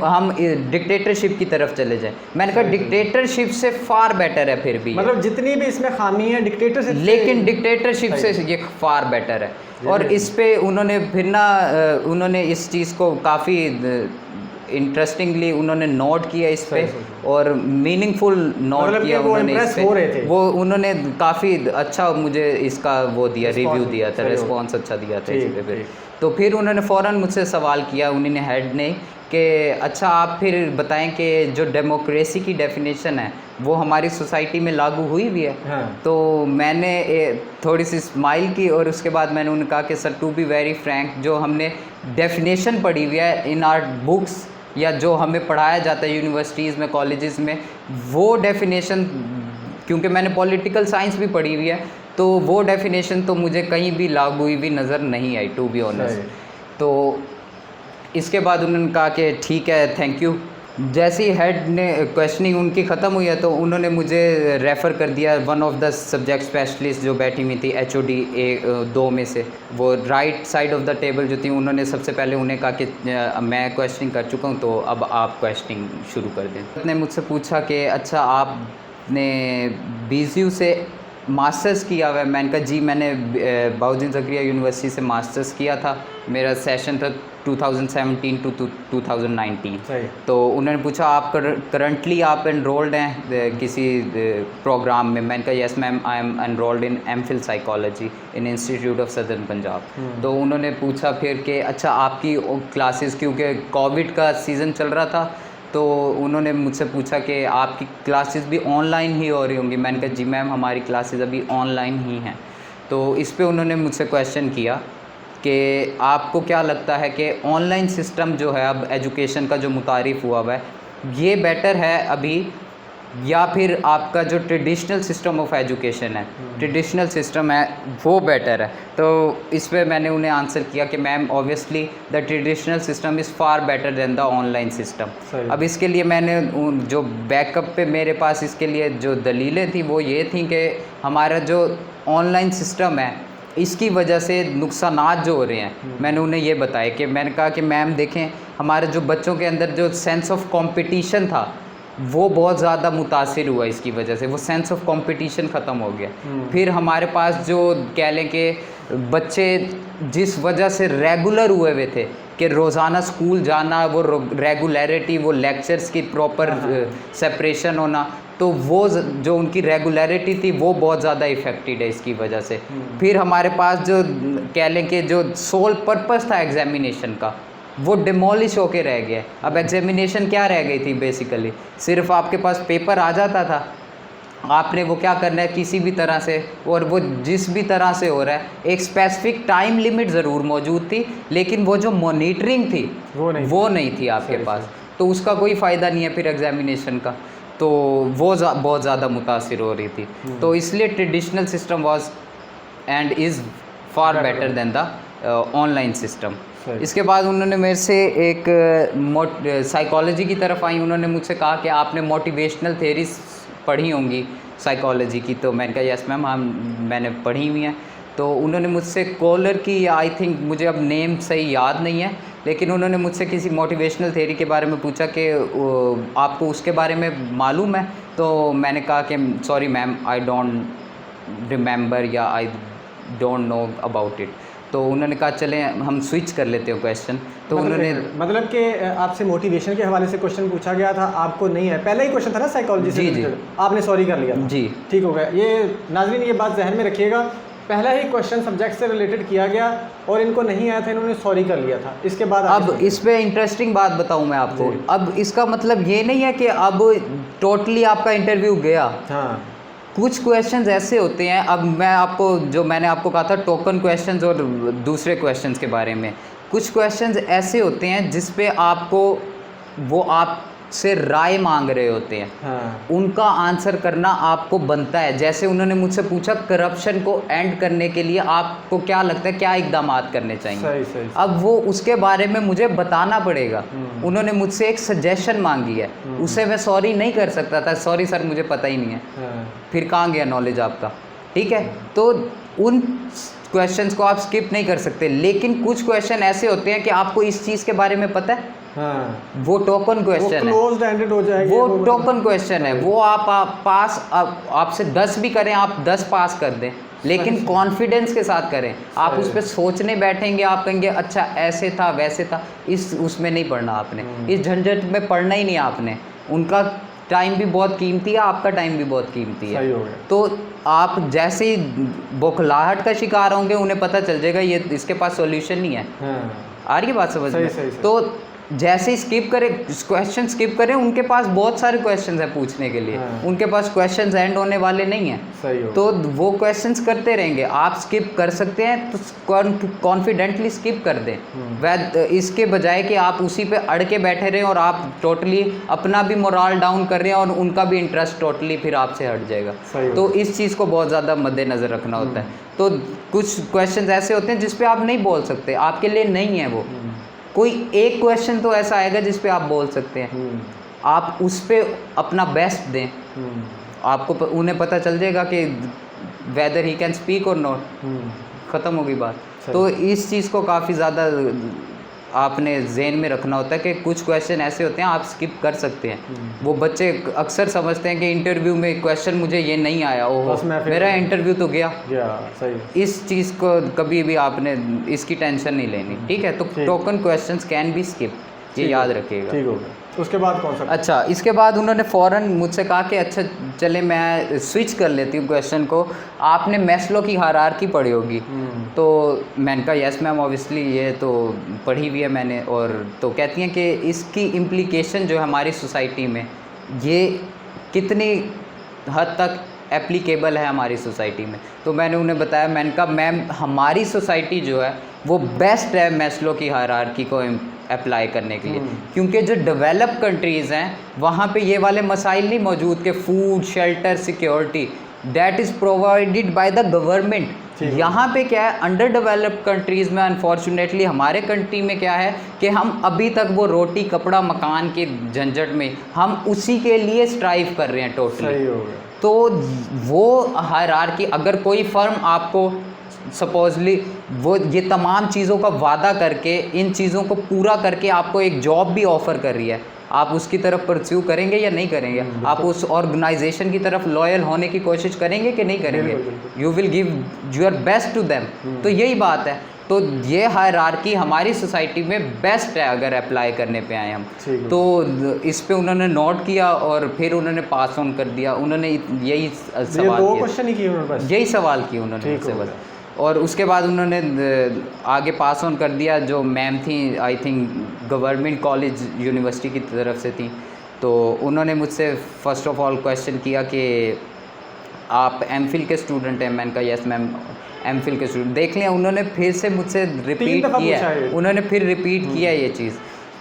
हम डिक्टेटरशिप की तरफ चले जाएं। मैंने कहा डिक्टेटरशिप से फार बेटर है फिर भी, मतलब जितनी भी इसमें खामी है डिक्टेटरशिप, लेकिन डिक्टेटरशिप से ये फार बेटर है। और इस पे उन्होंने फिर ना उन्होंने इस चीज़ को काफ़ी इंटरेस्टिंगली उन्होंने नोट किया इस पे, और मीनिंगफुल नोट मतलब किया वो उन्होंने इस हो रहे थे। पे। वो उन्होंने काफ़ी अच्छा मुझे इसका वो दिया, रिव्यू दिया था, सही हो। रिस्पॉन्स अच्छा दिया था ठीक, इस पे फिर। ठीक। तो फिर उन्होंने फ़ौरन मुझसे सवाल किया, उन्होंने हेड ने, कि अच्छा आप फिर बताएं कि जो डेमोक्रेसी की डेफिनेशन है वो हमारी सोसाइटी में लागू हुई भी है। हाँ। तो मैंने थोड़ी सी स्माइल की और उसके बाद मैंने उन्हें कहा कि sir to be very frank, जो हमने डेफिनेशन पढ़ी हुई है इन आर बुक्स या जो हमें पढ़ाया जाता है यूनिवर्सिटीज़ में, कॉलेजेस में, वो डेफिनेशन, क्योंकि मैंने पॉलिटिकल साइंस भी पढ़ी हुई है, तो वो डेफिनेशन तो मुझे कहीं भी लागू हुई भी नज़र नहीं आई, टू बी ऑनेस्ट। तो इसके बाद उन्होंने कहा कि ठीक है, थैंक यू। जैसे ही हेड ने क्वेश्चनिंग उनकी ख़त्म हुई है तो उन्होंने मुझे रेफ़र कर दिया one of the subject specialist जो बैठी हुई थी HOD 2 में से, वो right side of the table जो थी। उन्होंने सबसे पहले उन्हें कहा कि मैं क्वेश्चनिंग कर चुका हूँ तो अब आप क्वेश्चनिंग शुरू कर दें। उसने मुझसे पूछा कि अच्छा आपने BZU से मास्टर्स किया हुआ है? मैंने कहा जी मैंने बाउद्दीन ज़करिया यूनिवर्सिटी से मास्टर्स किया था, मेरा सेशन था 2017 टू 2019। तो उन्होंने पूछा आप करंटली आप एनरोल्ड हैं किसी प्रोग्राम में? मैंने कहा yes ma'am, I am enrolled in MPhil psychology in institute of southern Punjab. तो उन्होंने पूछा फिर कि अच्छा आपकी क्लासेस, क्योंकि कोविड का सीज़न चल रहा था, तो उन्होंने मुझसे पूछा कि आपकी क्लासेस भी ऑनलाइन ही हो रही होंगी? मैंने कहा जी मैम हमारी क्लासेस अभी ऑनलाइन ही हैं। तो इस पे उन्होंने मुझसे क्वेश्चन किया कि आपको क्या लगता है कि ऑनलाइन सिस्टम जो है अब एजुकेशन का जो मुतारिफ़ हुआ है ये बेटर है अभी, या फिर आपका जो ट्रेडिशनल सिस्टम ऑफ एजुकेशन है, ट्रेडिशनल सिस्टम है वो बेटर है? तो इस पे मैंने उन्हें आंसर किया कि ma'am obviously the traditional system is far better than the online system. अब इसके लिए मैंने जो बैकअप पे मेरे पास इसके लिए जो दलीलें थी वो ये थी कि हमारा जो ऑनलाइन सिस्टम है इसकी वजह से नुकसानात जो हो रहे हैं, मैंने उन्हें ये बताया कि मैंने कहा कि मैम देखें हमारे जो बच्चों के अंदर जो सेंस ऑफ कंपटीशन था वो बहुत ज़्यादा मुतासिर हुआ इसकी वजह से, वो सेंस ऑफ कंपटीशन ख़त्म हो गया। फिर हमारे पास जो कह लें कि बच्चे जिस वजह से रेगुलर हुए हुए थे कि रोज़ाना स्कूल जाना, वो रेगुलरिटी, वो लेक्चर्स की प्रॉपर सेपरेशन होना, तो वो जो उनकी रेगुलरिटी थी वो बहुत ज़्यादा इफ़ेक्टेड है इसकी वजह से। फिर हमारे पास जो कह लें कि जो सोल पर्पस था एग्ज़ामिनेशन का वो डिमोलिश होके रह गया। अब एग्ज़ामिनेशन क्या रह गई थी बेसिकली, सिर्फ आपके पास पेपर आ जाता था, आपने वो क्या करना है किसी भी तरह से, और वो जिस भी तरह से हो रहा है, एक स्पेसिफिक टाइम लिमिट ज़रूर मौजूद थी लेकिन वो जो मॉनिटरिंग थी वो नहीं थी आपके पास, तो उसका कोई फ़ायदा नहीं है फिर एग्ज़ामिनेशन का। तो वो बहुत ज़्यादा मुतासिर हो रही थी। तो इसलिए traditional system was and is far better than the online system. इसके बाद उन्होंने मेरे से एक साइकोलॉजी की तरफ आई, उन्होंने मुझसे कहा कि आपने मोटिवेशनल थेरीज पढ़ी होंगी साइकोलॉजी की? तो मैंने कहा यस मैम मैंने पढ़ी हुई हैं। तो उन्होंने मुझसे कॉलर की, आई थिंक मुझे अब नेम सही याद नहीं है, लेकिन उन्होंने मुझसे किसी मोटिवेशनल थेरी के बारे में पूछा कि आपको उसके बारे में मालूम है? तो मैंने कहा कि sorry ma'am I don't remember या I don't know about it. तो उन्होंने कहा चलें हम स्विच कर लेते हो क्वेश्चन। तो उन्होंने मतलब कि आपसे मोटिवेशन के हवाले से क्वेश्चन पूछा गया था, आपको नहीं है, पहला ही क्वेश्चन था ना साइकोलॉजी से, जी, आपने सॉरी कर लिया था। जी ठीक हो गया। ये नाज़रीन ये बात जहन में रखिएगा, पहला ही क्वेश्चन सब्जेक्ट से रिलेटेड किया गया और इनको नहीं आया था, इन्होंने सॉरी कर लिया था। इसके बाद अब इस पे इंटरेस्टिंग बात बताऊं मैं आपको। अब इसका मतलब ये नहीं है कि अब टोटली आपका इंटरव्यू गया। हाँ, कुछ क्वेश्चंस ऐसे होते हैं, अब मैं आपको जो मैंने आपको कहा था टोकन क्वेश्चंस और दूसरे क्वेश्चंस के बारे में, कुछ क्वेश्चंस ऐसे होते हैं जिस पे आपको वो आपसे राय मांग रहे होते हैं, हाँ। उनका आंसर करना आपको बनता है। जैसे उन्होंने मुझसे पूछा करप्शन को एंड करने के लिए आपको क्या लगता है, क्या इकदामात करने चाहिए। सही सही। अब वो उसके बारे में मुझे बताना पड़ेगा। उन्होंने मुझसे एक सजेशन मांगी है, उसे मैं सॉरी नहीं कर सकता था, सॉरी सर मुझे पता ही नहीं है। हाँ। फिर कहाँ गया नॉलेज आपका, ठीक है। तो उन क्वेश्चंस को आप स्किप नहीं कर सकते, लेकिन कुछ क्वेश्चन ऐसे होते हैं कि आपको इस चीज़ के बारे में पता है, हाँ। वो टोकन क्वेश्चन है, क्लोज्ड एंडेड हो जाएगी, वो टोकन क्वेश्चन है। वो आप पास, आपसे 10 भी करें, आप 10 पास कर दें, लेकिन कॉन्फिडेंस के साथ करें। आप उस पर सोचने बैठेंगे, आप कहेंगे अच्छा ऐसे था वैसे था, उसमें नहीं पढ़ना आपने, इस झंझट में पढ़ना ही नहीं आपने। उनका टाइम भी बहुत कीमती है, आपका टाइम भी बहुत कीमती है। सही हो गया। तो आप जैसे ही बौखलाहट का शिकार होंगे, उन्हें पता चल जाएगा ये इसके पास सॉल्यूशन नहीं है। हाँ। आ रही है बात समझ में? सही। तो जैसे ही स्किप करें, क्वेश्चन स्किप करें, उनके पास बहुत सारे क्वेश्चंस हैं पूछने के लिए। हाँ। उनके पास क्वेश्चंस एंड होने वाले नहीं हैं। सही हो। तो वो क्वेश्चंस करते रहेंगे, आप स्किप कर सकते हैं तो कॉन्फिडेंटली स्किप कर दें, इसके बजाय कि आप उसी पे अड़ के बैठे रहें और आप टोटली अपना भी मोराल डाउन कर रहे हैं और उनका भी इंटरेस्ट टोटली फिर आपसे हट जाएगा। तो इस चीज़ को बहुत ज़्यादा मद्देनज़र रखना होता है। तो कुछ क्वेश्चंस ऐसे होते हैं जिस पे आप नहीं बोल सकते, आपके लिए नहीं है वो। कोई एक क्वेश्चन तो ऐसा आएगा जिस पे आप बोल सकते हैं, आप उस पे अपना बेस्ट दें, आपको उन्हें पता चल जाएगा कि वेदर ही कैन स्पीक और नॉट, ख़त्म होगी बात। तो इस चीज़ को काफ़ी ज़्यादा आपने जहन में रखना होता है कि कुछ क्वेश्चन ऐसे होते हैं आप स्किप कर सकते हैं। वो बच्चे अक्सर समझते हैं कि इंटरव्यू में क्वेश्चन मुझे ये नहीं आया, ओहो मेरा इंटरव्यू तो गया। सही। इस चीज़ को कभी भी आपने इसकी टेंशन नहीं लेनी, ठीक है। तो token questions can be skip, ये याद रखिएगा। ठीक हो गया। उसके बाद कौन सा? अच्छा, इसके बाद उन्होंने फ़ौरन मुझसे कहा कि अच्छा चले मैं स्विच कर लेती हूँ क्वेश्चन को, आपने मैस्लो की हायरार्की पढ़ी होगी। तो मैंने कहा यस मैम, ऑब्वियसली ये तो पढ़ी हुई है मैंने। और तो कहती हैं कि इसकी इम्प्लीकेशन जो है हमारी सोसाइटी में, ये कितनी हद तक एप्लीकेबल है हमारी सोसाइटी में। तो मैंने उन्हें बताया, मैंने कहा मैम हमारी सोसाइटी जो है वो बेस्ट है मैस्लो की हायरार्की को अप्लाई करने के लिए, क्योंकि जो डेवलप कंट्रीज़ हैं वहाँ पे ये वाले मसाइल नहीं मौजूद कि food, shelter, security that is provided by the government. यहाँ पे क्या है, अंडर डेवलप्ड कंट्रीज़ में अनफॉर्चुनेटली, हमारे कंट्री में क्या है कि हम अभी तक वो रोटी कपड़ा मकान के झंझट में हम उसी के लिए स्ट्राइव कर रहे हैं टोटली। तो वो हायरार्की, अगर कोई फर्म आपको सपोजली वो ये तमाम चीज़ों का वादा करके, इन चीज़ों को पूरा करके आपको एक जॉब भी ऑफ़र कर रही है, आप उसकी तरफ परस्यू करेंगे या नहीं करेंगे? आप उस ऑर्गेनाइजेशन की तरफ लॉयल होने की कोशिश करेंगे कि नहीं करेंगे? You will give your best to them. तो यही बात है। तो ये हायरार्की हमारी सोसाइटी में बेस्ट है अगर अप्लाई करने पे आए हम। तो इस पे उन्होंने नोट किया और फिर उन्होंने पास ऑन कर दिया। उन्होंने यही सवाल किए उन्होंने मुझसे बस। और उसके बाद उन्होंने आगे पास ऑन कर दिया। जो मैम थी, I think government college university की तरफ से थी, तो उन्होंने मुझसे फ़र्स्ट ऑफ ऑल क्वेश्चन किया कि आप एमफिल के स्टूडेंट हैं? मैंने कहा यस मैम, एमफिल के स्टूडेंट। देख लिया, उन्होंने फिर से मुझसे रिपीट किया, उन्होंने फिर रिपीट किया ये चीज़।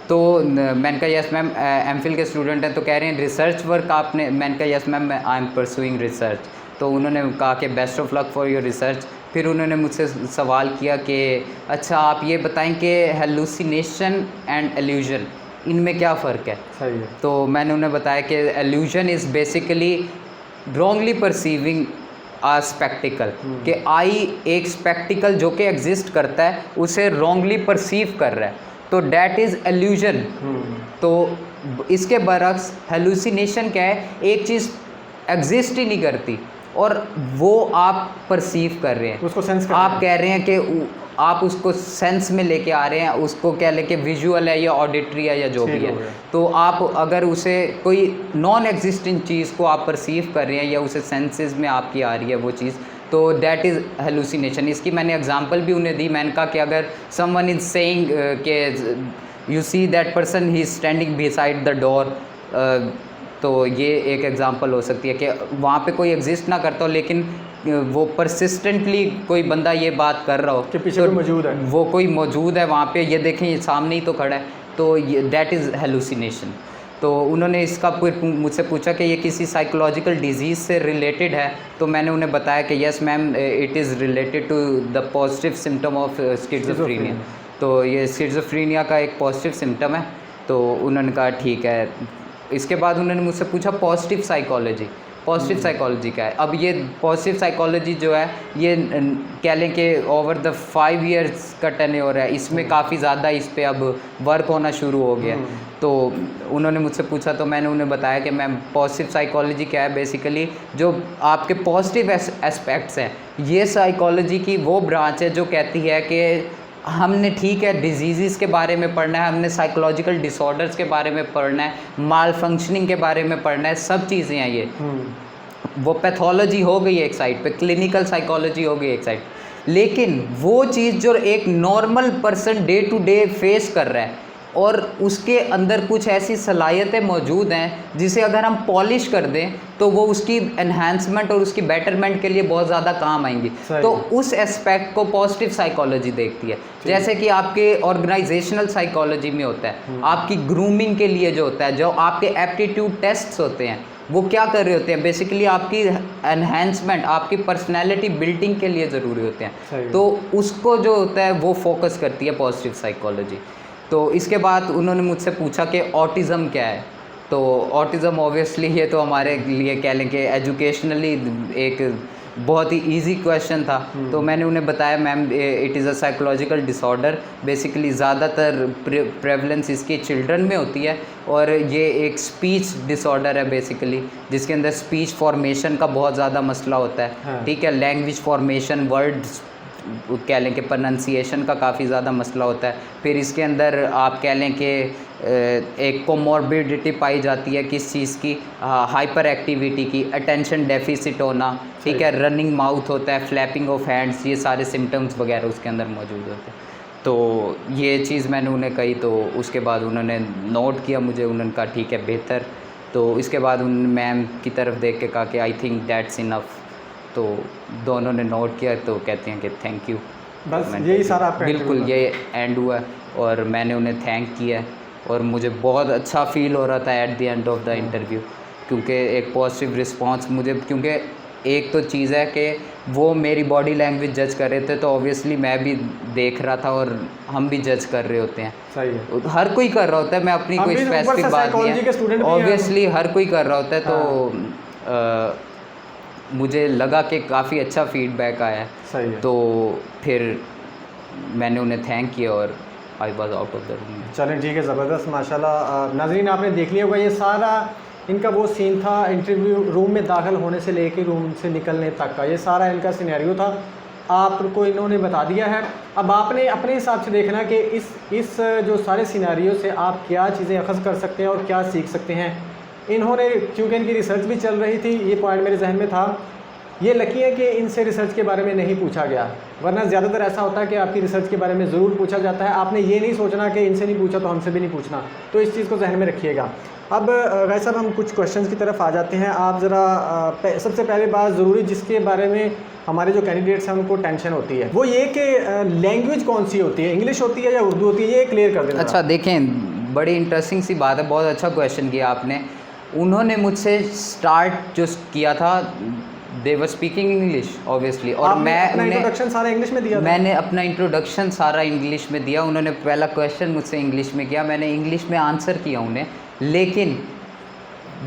तो मैंने कहा यस मैम, एमफिल के स्टूडेंट हैं। तो कह रहे हैं रिसर्च वर्क आपने? मैंने कहा yes ma'am, I am pursuing research. तो उन्होंने कहा कि best of luck for your research. फिर उन्होंने मुझसे सवाल किया कि अच्छा आप ये बताएं कि हेलुसिनेशन एंड एल्यूजन, इनमें क्या फ़र्क है? सही है। तो मैंने उन्हें बताया कि illusion is basically wrongly perceiving a spectacle, कि आई एक स्पेक्टिकल जो कि एग्जिस्ट करता है उसे रॉन्गली परसीव कर रहा है, तो डैट इज़ एल्यूजन। तो इसके बरक्स हेलुसिनेशन क्या है, एक चीज़ एग्जिस्ट ही नहीं करती और वो आप परसीव कर रहे हैं, उसको सेंस आप कह रहे हैं कि आप उसको सेंस में लेके आ रहे हैं, उसको कह लें कि विजुअल है या ऑडिटरी है या जो भी है। तो आप अगर उसे कोई नॉन एग्जिस्टिंग चीज़ को आप परसीव कर रहे हैं या उसे सेंसेस में आपकी आ रही है वो चीज़, तो डैट इज़ हेलुसिनेशन। इसकी मैंने एग्जांपल भी उन्हें दी। मैंने कहा कि अगर समवन इज सेइंग कि you see that person he is standing beside the door, तो ये एक एग्जांपल हो सकती है कि वहाँ पे कोई एग्जिस्ट ना करता हो लेकिन वो परसिस्टेंटली कोई बंदा ये बात कर रहा हो कि पीछे कोई मौजूद है, वो कोई मौजूद है वहाँ पे, ये देखें ये सामने ही तो खड़ा है, तो ये दैट इज़ हेलुसिनेशन। तो उन्होंने इसका मुझसे पूछा कि ये किसी साइकोलॉजिकल डिजीज़ से रिलेटेड है, तो मैंने उन्हें बताया कि yes ma'am, it is related to the positive symptom of schizophrenia. तो ये स्किज़ोफ्रेनिया का एक पॉजिटिव सिम्टम है। तो उन्होंने कहा ठीक है। इसके बाद उन्होंने मुझसे पूछा पॉजिटिव साइकोलॉजी क्या है। अब ये पॉजिटिव साइकोलॉजी जो है ये कह लें कि ओवर द 5 इयर्स का टेन्योर है, इसमें काफ़ी ज़्यादा इस पे अब वर्क होना शुरू हो गया। तो उन्होंने मुझसे पूछा तो मैंने उन्हें बताया कि मैम पॉजिटिव साइकोलॉजी क्या है, बेसिकली जो आपके पॉजिटिव एस्पेक्ट्स हैं, ये साइकोलॉजी की वो ब्रांच है जो कहती है कि हमने ठीक है डिजीज़ के बारे में पढ़ना है, हमने साइकोलॉजिकल डिसऑर्डर्स के बारे में पढ़ना है, माल फंक्शनिंग के बारे में पढ़ना है, सब चीज़ें हैं ये। वो पैथोलॉजी हो गई एक साइड पे, क्लिनिकल साइकोलॉजी हो गई एक साइड, लेकिन वो चीज़ जो एक normal person day to day face कर रहा है और उसके अंदर कुछ ऐसी सलाहियतें मौजूद हैं जिसे अगर हम पॉलिश कर दें तो वो उसकी एनहांसमेंट और उसकी बेटरमेंट के लिए बहुत ज़्यादा काम आएंगी। तो उस एस्पेक्ट को पॉजिटिव साइकोलॉजी देखती है। जैसे कि आपके ऑर्गेनाइजेशनल साइकोलॉजी में होता है, आपकी ग्रूमिंग के लिए जो होता है, जो आपके एप्टीट्यूड टेस्ट्स होते हैं, वो क्या कर रहे होते हैं, बेसिकली आपकी एनहांसमेंट, आपकी पर्सनैलिटी बिल्डिंग के लिए ज़रूरी होते हैं। तो उसको जो होता है वो फोकस करती है पॉजिटिव साइकोलॉजी। तो इसके बाद उन्होंने मुझसे पूछा कि ऑटिज़म क्या है। तो ऑटिज़म ऑब्वियसली ये तो हमारे लिए कह लें कि एजुकेशनली एक बहुत ही इजी क्वेश्चन था। तो मैंने उन्हें बताया ma'am it is a psychological disorder, basically ज़्यादातर प्रेवलेंस इसकी चिल्ड्रन में होती है और ये एक स्पीच डिसऑर्डर है बेसिकली, जिसके अंदर स्पीच फॉर्मेशन का बहुत ज़्यादा मसला होता है। ठीक है, लैंग्वेज फॉर्मेशन, वर्ड्स कह लें कि प्रोनंसिएशन का काफ़ी ज़्यादा मसला होता है। फिर इसके अंदर आप कह लें कि एक कोमॉर्बिडिटी पाई जाती है किस चीज़ की, हाइपर एक्टिविटी की, अटेंशन डेफिसिट होना, ठीक है, रनिंग माउथ होता है, फ्लैपिंग ऑफ हैंड्स, ये सारे सिम्टम्स वगैरह उसके अंदर मौजूद होते हैं। तो ये चीज़ मैंने उन्हें कही, तो उसके बाद उन्होंने नोट किया मुझे, उन्होंने कहा ठीक है बेहतर। तो इसके बाद उन मैम की तरफ देख के कहा कि आई थिंक दैट्स इनफ। तो दोनों ने नोट किया, तो कहते हैं कि थैंक यू, बस यही सारा आपका बिल्कुल ये एंड हुआ। और मैंने उन्हें थैंक किया और मुझे बहुत अच्छा फील हो रहा था at the end of the interview, क्योंकि एक पॉजिटिव रिस्पांस मुझे, क्योंकि एक तो चीज़ है कि वो मेरी बॉडी लैंग्वेज जज कर रहे थे, तो ऑब्वियसली मैं भी देख रहा था और हम भी जज कर रहे होते हैं। सही है, हर कोई कर रहा होता है, मैं अपनी कोई स्पेसिफिक बात नहीं है, ऑब्वियसली हर कोई कर रहा होता है। तो मुझे लगा कि काफ़ी अच्छा फीडबैक आया है। सही है। तो फिर मैंने उन्हें थैंक किया और I was out of the room. चलें ठीक है, ज़बरदस्त, माशाल्लाह। नाज़रीन आपने देख लिया होगा, ये सारा इनका वो सीन था इंटरव्यू रूम में दाखिल होने से लेके रूम से निकलने तक का, ये सारा इनका सिनेरियो था, आपको इन्होंने बता दिया है। अब आपने अपने हिसाब से देखना कि इस जो सारे सिनेरियो से आप क्या चीज़ें अखज़ कर सकते हैं और क्या सीख सकते हैं। इन्होंने, क्योंकि इनकी रिसर्च भी चल रही थी, ये पॉइंट मेरे जहन में था, ये लकी है कि इनसे रिसर्च के बारे में नहीं पूछा गया, वरना ज़्यादातर ऐसा होता है कि आपकी रिसर्च के बारे में ज़रूर पूछा जाता है। आपने ये नहीं सोचना कि इनसे नहीं पूछा तो हमसे भी नहीं पूछना, तो इस चीज़ को जहन में रखिएगा। अब गाइस साहब हम कुछ क्वेश्चंस की तरफ आ जाते हैं। आप ज़रा सबसे पहले बात ज़रूरी जिसके बारे में हमारे जो कैंडिडेट्स हैं उनको टेंशन होती है, वो ये कि लैंग्वेज कौन सी होती है, इंग्लिश होती है या उर्दू होती है, ये क्लियर कर देना। अच्छा देखें, बड़ी इंटरेस्टिंग सी बात है, बहुत अच्छा क्वेश्चन किया आपने। उन्होंने मुझसे स्टार्ट जो किया था, दे वर स्पीकिंग इंग्लिश ऑब्वियसली, और मैं अपना इंट्रोडक्शन सारा इंग्लिश में दिया था। मैंने अपना इंट्रोडक्शन सारा इंग्लिश में दिया। उन्होंने पहला क्वेश्चन मुझसे इंग्लिश में किया, मैंने इंग्लिश में आंसर किया उन्हें, लेकिन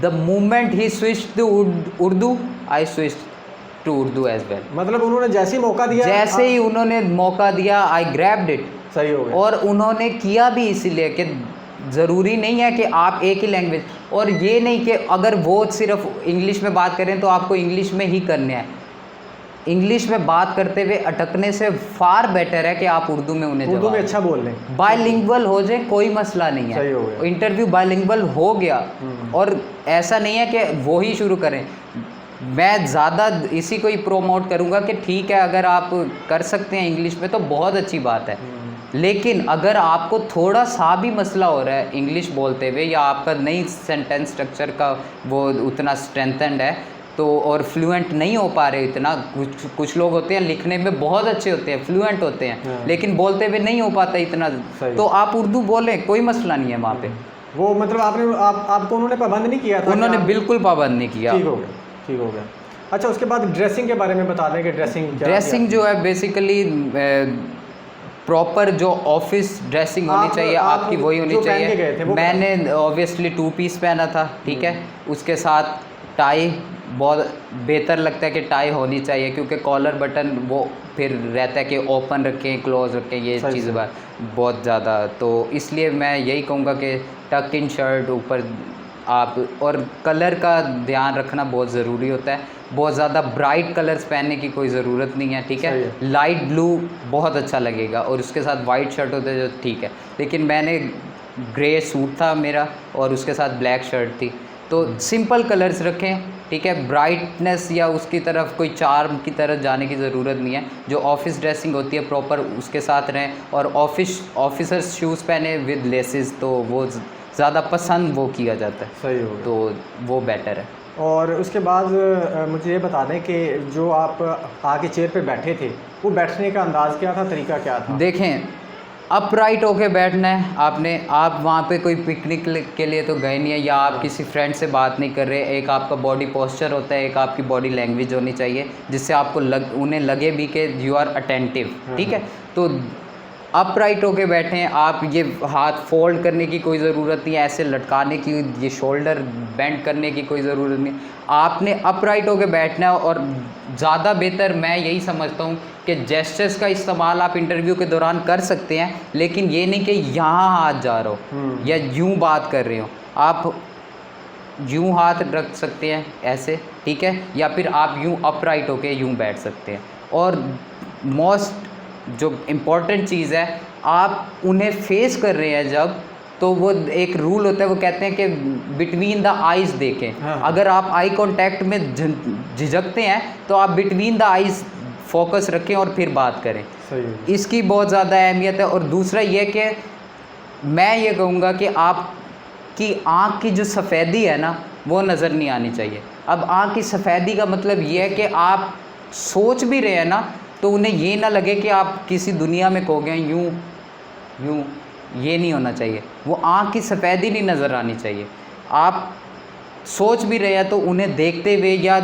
द मोमेंट ही switch to Urdu, I switch to Urdu as well. मतलब उन्होंने जैसे ही मौका दिया, जैसे ही उन्होंने मौका दिया, आई ग्रैब्ड इट। सही हो गया। और उन्होंने किया भी इसीलिए कि ज़रूरी नहीं है कि आप एक ही लैंग्वेज, और ये नहीं कि अगर वो सिर्फ इंग्लिश में बात करें तो आपको इंग्लिश में ही करने हैं। इंग्लिश में बात करते हुए अटकने से फार बेटर है कि आप उर्दू में उन्हें उर्दू में अच्छा बोल लें, बायलिंगुअल हो जाए, कोई मसला नहीं है। सही हो गया। इंटरव्यू बायलिंगुअल हो गया, और ऐसा नहीं है कि वो ही शुरू करें। मैं ज़्यादा इसी को ही प्रोमोट करूँगा कि ठीक है, अगर आप कर सकते हैं इंग्लिश में तो बहुत अच्छी बात है, लेकिन अगर आपको थोड़ा सा भी मसला हो रहा है इंग्लिश बोलते हुए, या आपका नई सेंटेंस स्ट्रक्चर का वो उतना स्ट्रेंथेंड है, तो और फ्लुएंट नहीं हो पा रहे इतना, कुछ लोग होते हैं लिखने में बहुत अच्छे होते हैं, फ्लुएंट होते हैं, लेकिन बोलते हुए नहीं हो पाता इतना, तो आप उर्दू बोलें, कोई मसला नहीं है वहाँ पे। वो मतलब आपको उन्होंने पाबंद नहीं किया था? उन्होंने बिल्कुल पाबंद नहीं किया। ठीक हो गया, ठीक हो गया। अच्छा, उसके बाद ड्रेसिंग के बारे में बता दें कि ड्रेसिंग जो है बेसिकली प्रॉपर जो ऑफिस ड्रेसिंग होनी चाहिए आपकी वही होनी चाहिए। मैंने ऑब्वियसली 2 पीस पहना था, ठीक है, उसके साथ टाई बहुत बेहतर लगता है कि टाई होनी चाहिए, क्योंकि कॉलर बटन वो फिर रहता है कि ओपन रखें क्लोज रखें, ये चीज़ बहुत ज़्यादा, तो इसलिए मैं यही कहूँगा कि टक इन शर्ट ऊपर आप, और कलर का ध्यान रखना बहुत ज़रूरी होता है। बहुत ज़्यादा ब्राइट कलर्स पहनने की कोई ज़रूरत नहीं है, ठीक है। लाइट ब्लू बहुत अच्छा लगेगा और उसके साथ वाइट शर्ट होते जो ठीक है, लेकिन मैंने ग्रे सूट था मेरा और उसके साथ ब्लैक शर्ट थी, तो सिंपल कलर्स रखें, ठीक है। ब्राइटनेस या उसकी तरफ कोई चार्म की तरफ जाने की ज़रूरत नहीं है। जो ऑफिस ड्रेसिंग होती है प्रॉपर उसके साथ रहें, और ऑफिसर्स शूज़ पहने विद लेसेस, तो वो ज़्यादा पसंद वो किया जाता है। सही हो, तो वो बेटर है। और उसके बाद मुझे ये बता दें कि जो आप आगे चेयर पे बैठे थे, वो बैठने का अंदाज़ क्या था, तरीका क्या था? देखें, अपराइट होके बैठना है आपने। आप वहाँ पे कोई पिकनिक के लिए तो गए नहीं है, या आप किसी फ्रेंड से बात नहीं कर रहे। एक आपका बॉडी पोस्चर होता है, एक आपकी बॉडी लैंग्वेज होनी चाहिए, जिससे आपको उन्हें लगे भी कि यू आर अटेंटिव, ठीक है। तो अपराइट होके बैठें आप, ये हाथ फोल्ड करने की कोई ज़रूरत नहीं है, ऐसे लटकाने की, ये शोल्डर बेंड करने की कोई ज़रूरत नहीं। आपने अपराइट होके बैठना है, और ज़्यादा बेहतर मैं यही समझता हूँ कि जेस्चर्स का इस्तेमाल आप इंटरव्यू के दौरान कर सकते हैं, लेकिन ये नहीं कि यहाँ हाथ जा रहा हो या यूँ बात कर रहे हो। आप यूँ हाथ रख सकते हैं ऐसे, ठीक है, या फिर आप यूँ अपराइट होके यूँ बैठ सकते हैं। और मोस्ट जो इम्पॉर्टेंट चीज़ है, आप उन्हें फेस कर रहे हैं जब, तो वो एक रूल होता है, वो कहते हैं कि बिटवीन द आइज़ देखें। हाँ। अगर आप आई कांटेक्ट में झिझकते हैं तो आप बिटवीन द आइज़ फोकस रखें और फिर बात करें। सही। इसकी बहुत ज़्यादा अहमियत है। और दूसरा ये कि मैं ये कहूँगा कि आपकी आँख की जो सफ़ेदी है ना, वो नज़र नहीं आनी चाहिए। अब आँख की सफ़ेदी का मतलब ये है कि आप सोच भी रहे हैं ना, तो उन्हें ये ना लगे कि आप किसी दुनिया में खो गए, यूँ ये नहीं होना चाहिए। वो आँख की सफ़ेदी नहीं नज़र आनी चाहिए। आप सोच भी रहे हैं तो उन्हें देखते हुए, या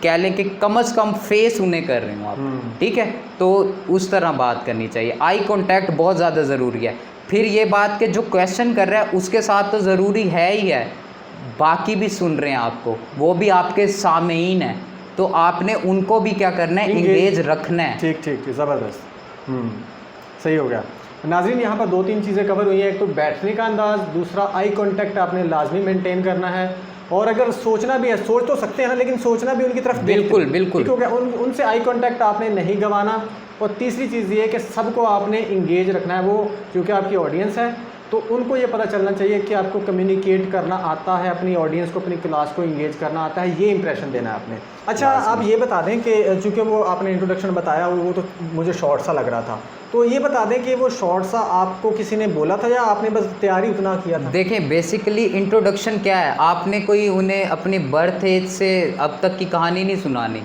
कह लें कि कम से कम फेस उन्हें कर रहे हो आप, ठीक है, तो उस तरह बात करनी चाहिए। आई कांटेक्ट बहुत ज़्यादा ज़रूरी है। फिर ये बात कि जो क्वेश्चन कर रहा है उसके साथ तो ज़रूरी है ही है, बाकी भी सुन रहे हैं आपको, वो भी आपके सामईन है, तो आपने उनको भी क्या करना है, इंगेज रखना है। ठीक ठीक, ज़बरदस्त, सही हो गया। नाज़रीन, यहाँ पर 2-3 चीज़ें कवर हुई हैं। एक तो बैठने का अंदाज़, दूसरा आई कांटेक्ट आपने लाजमी मेंटेन करना है, और अगर सोचना भी है, सोच तो सकते हैं ना, लेकिन सोचना भी उनकी तरफ, बिल्कुल बिल्कुल, ठीक हो गया। उनसे आई कांटेक्ट आपने नहीं गंवाना। और तीसरी चीज़ ये है कि सबको आपने इंगेज रखना है, वो क्योंकि आपकी ऑडियंस है, तो उनको ये पता चलना चाहिए कि आपको कम्युनिकेट करना आता है, अपनी ऑडियंस को, अपनी क्लास को इंगेज करना आता है, ये इंप्रेशन देना है आपने। अच्छा, आप ये बता दें कि चूँकि वो आपने इंट्रोडक्शन बताया, वो तो मुझे शॉर्ट सा लग रहा था, तो ये बता दें कि वो शॉर्ट सा आपको किसी ने बोला था या आपने बस तैयारी उतना किया था? देखें, बेसिकली इंट्रोडक्शन क्या है, आपने कोई उन्हें अपनी बर्थ एज से अब तक की कहानी नहीं सुनानी,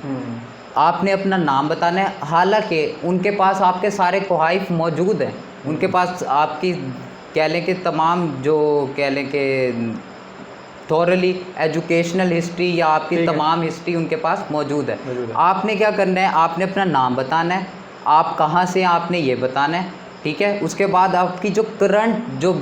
आपने अपना नाम बताना है। हालांकि उनके पास आपके सारे कोहाइफ मौजूद हैं, उनके पास आपकी कह लें कि तमाम जो कह लें कि थॉरली एजुकेशनल हिस्ट्री या आपकी तमाम हिस्ट्री उनके पास मौजूद है। आपने क्या करना है, आपने अपना नाम बताना है, आप कहाँ से हैं आपने ये बताना है, ठीक है। उसके बाद आपकी जो करंट, जो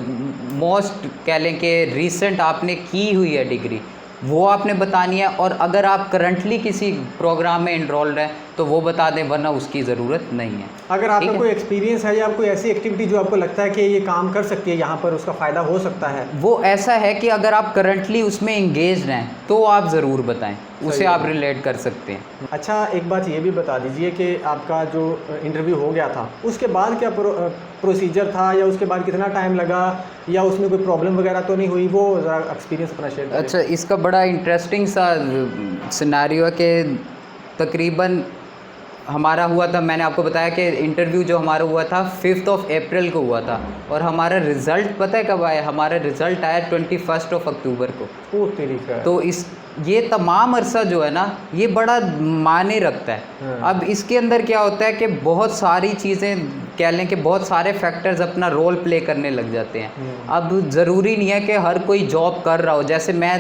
मोस्ट कह लें कि रीसेंट आपने की हुई है डिग्री, वो आपने बतानी है। और अगर आप करंटली किसी प्रोग्राम में इनरोल्ड हैं तो वो बता दें, वरना उसकी ज़रूरत नहीं है। अगर आपका कोई एक्सपीरियंस है या कोई ऐसी एक्टिविटी जो आपको लगता है कि ये काम कर सकती है, यहाँ पर उसका फ़ायदा हो सकता है, वो ऐसा है कि अगर आप करंटली उसमें इंगेज हैं तो आप ज़रूर बताएं, उसे आप रिलेट कर सकते हैं। अच्छा, एक बात ये भी बता दीजिए कि आपका जो इंटरव्यू हो गया था, उसके बाद क्या प्रोसीजर था, या उसके बाद कितना टाइम लगा, या उसमें कोई प्रॉब्लम वगैरह तो नहीं हुई, वो ज़रा एक्सपीरियंस अपना शेयर करें। अच्छा, इसका बड़ा इंटरेस्टिंग सा सिनेरियो है कि तकरीबन हमारा हुआ था, मैंने आपको बताया कि इंटरव्यू जो हमारा हुआ था 5 अप्रैल को हुआ था, और हमारा रिज़ल्ट पता है कब आया? हमारा रिज़ल्ट आया 21 अक्टूबर को। ओ तेरी का। तो ये तमाम अरसा जो है ना, ये बड़ा मायने रखता है। हाँ। अब इसके अंदर क्या होता है कि बहुत सारी चीज़ें कह लें कि बहुत सारे फैक्टर्स अपना रोल प्ले करने लग जाते हैं। अब ज़रूरी नहीं है कि हर कोई जॉब कर रहा हो। जैसे मैं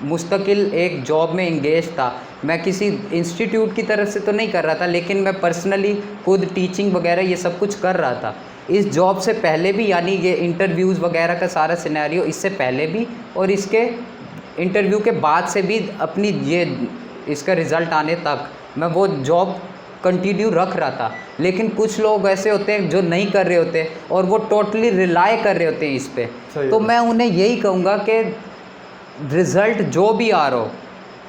मुस्तकिल एक जॉब में इंगेज था, मैं किसी इंस्टीट्यूट की तरफ से तो नहीं कर रहा था, लेकिन मैं पर्सनली खुद टीचिंग वगैरह ये सब कुछ कर रहा था इस जॉब से पहले भी, यानी ये इंटरव्यूज़ वगैरह का सारा सिनेरियो इससे पहले भी और इसके इंटरव्यू के बाद से भी, अपनी ये इसका रिज़ल्ट आने तक मैं वो जॉब कंटिन्यू रख रहा था। लेकिन कुछ लोग ऐसे होते हैं जो नहीं कर रहे होते और वो टोटली रिलाई कर रहे होते हैं इस पे। तो मैं उन्हें यही कहूँगा कि रिज़ल्ट जो भी आ रहा हो,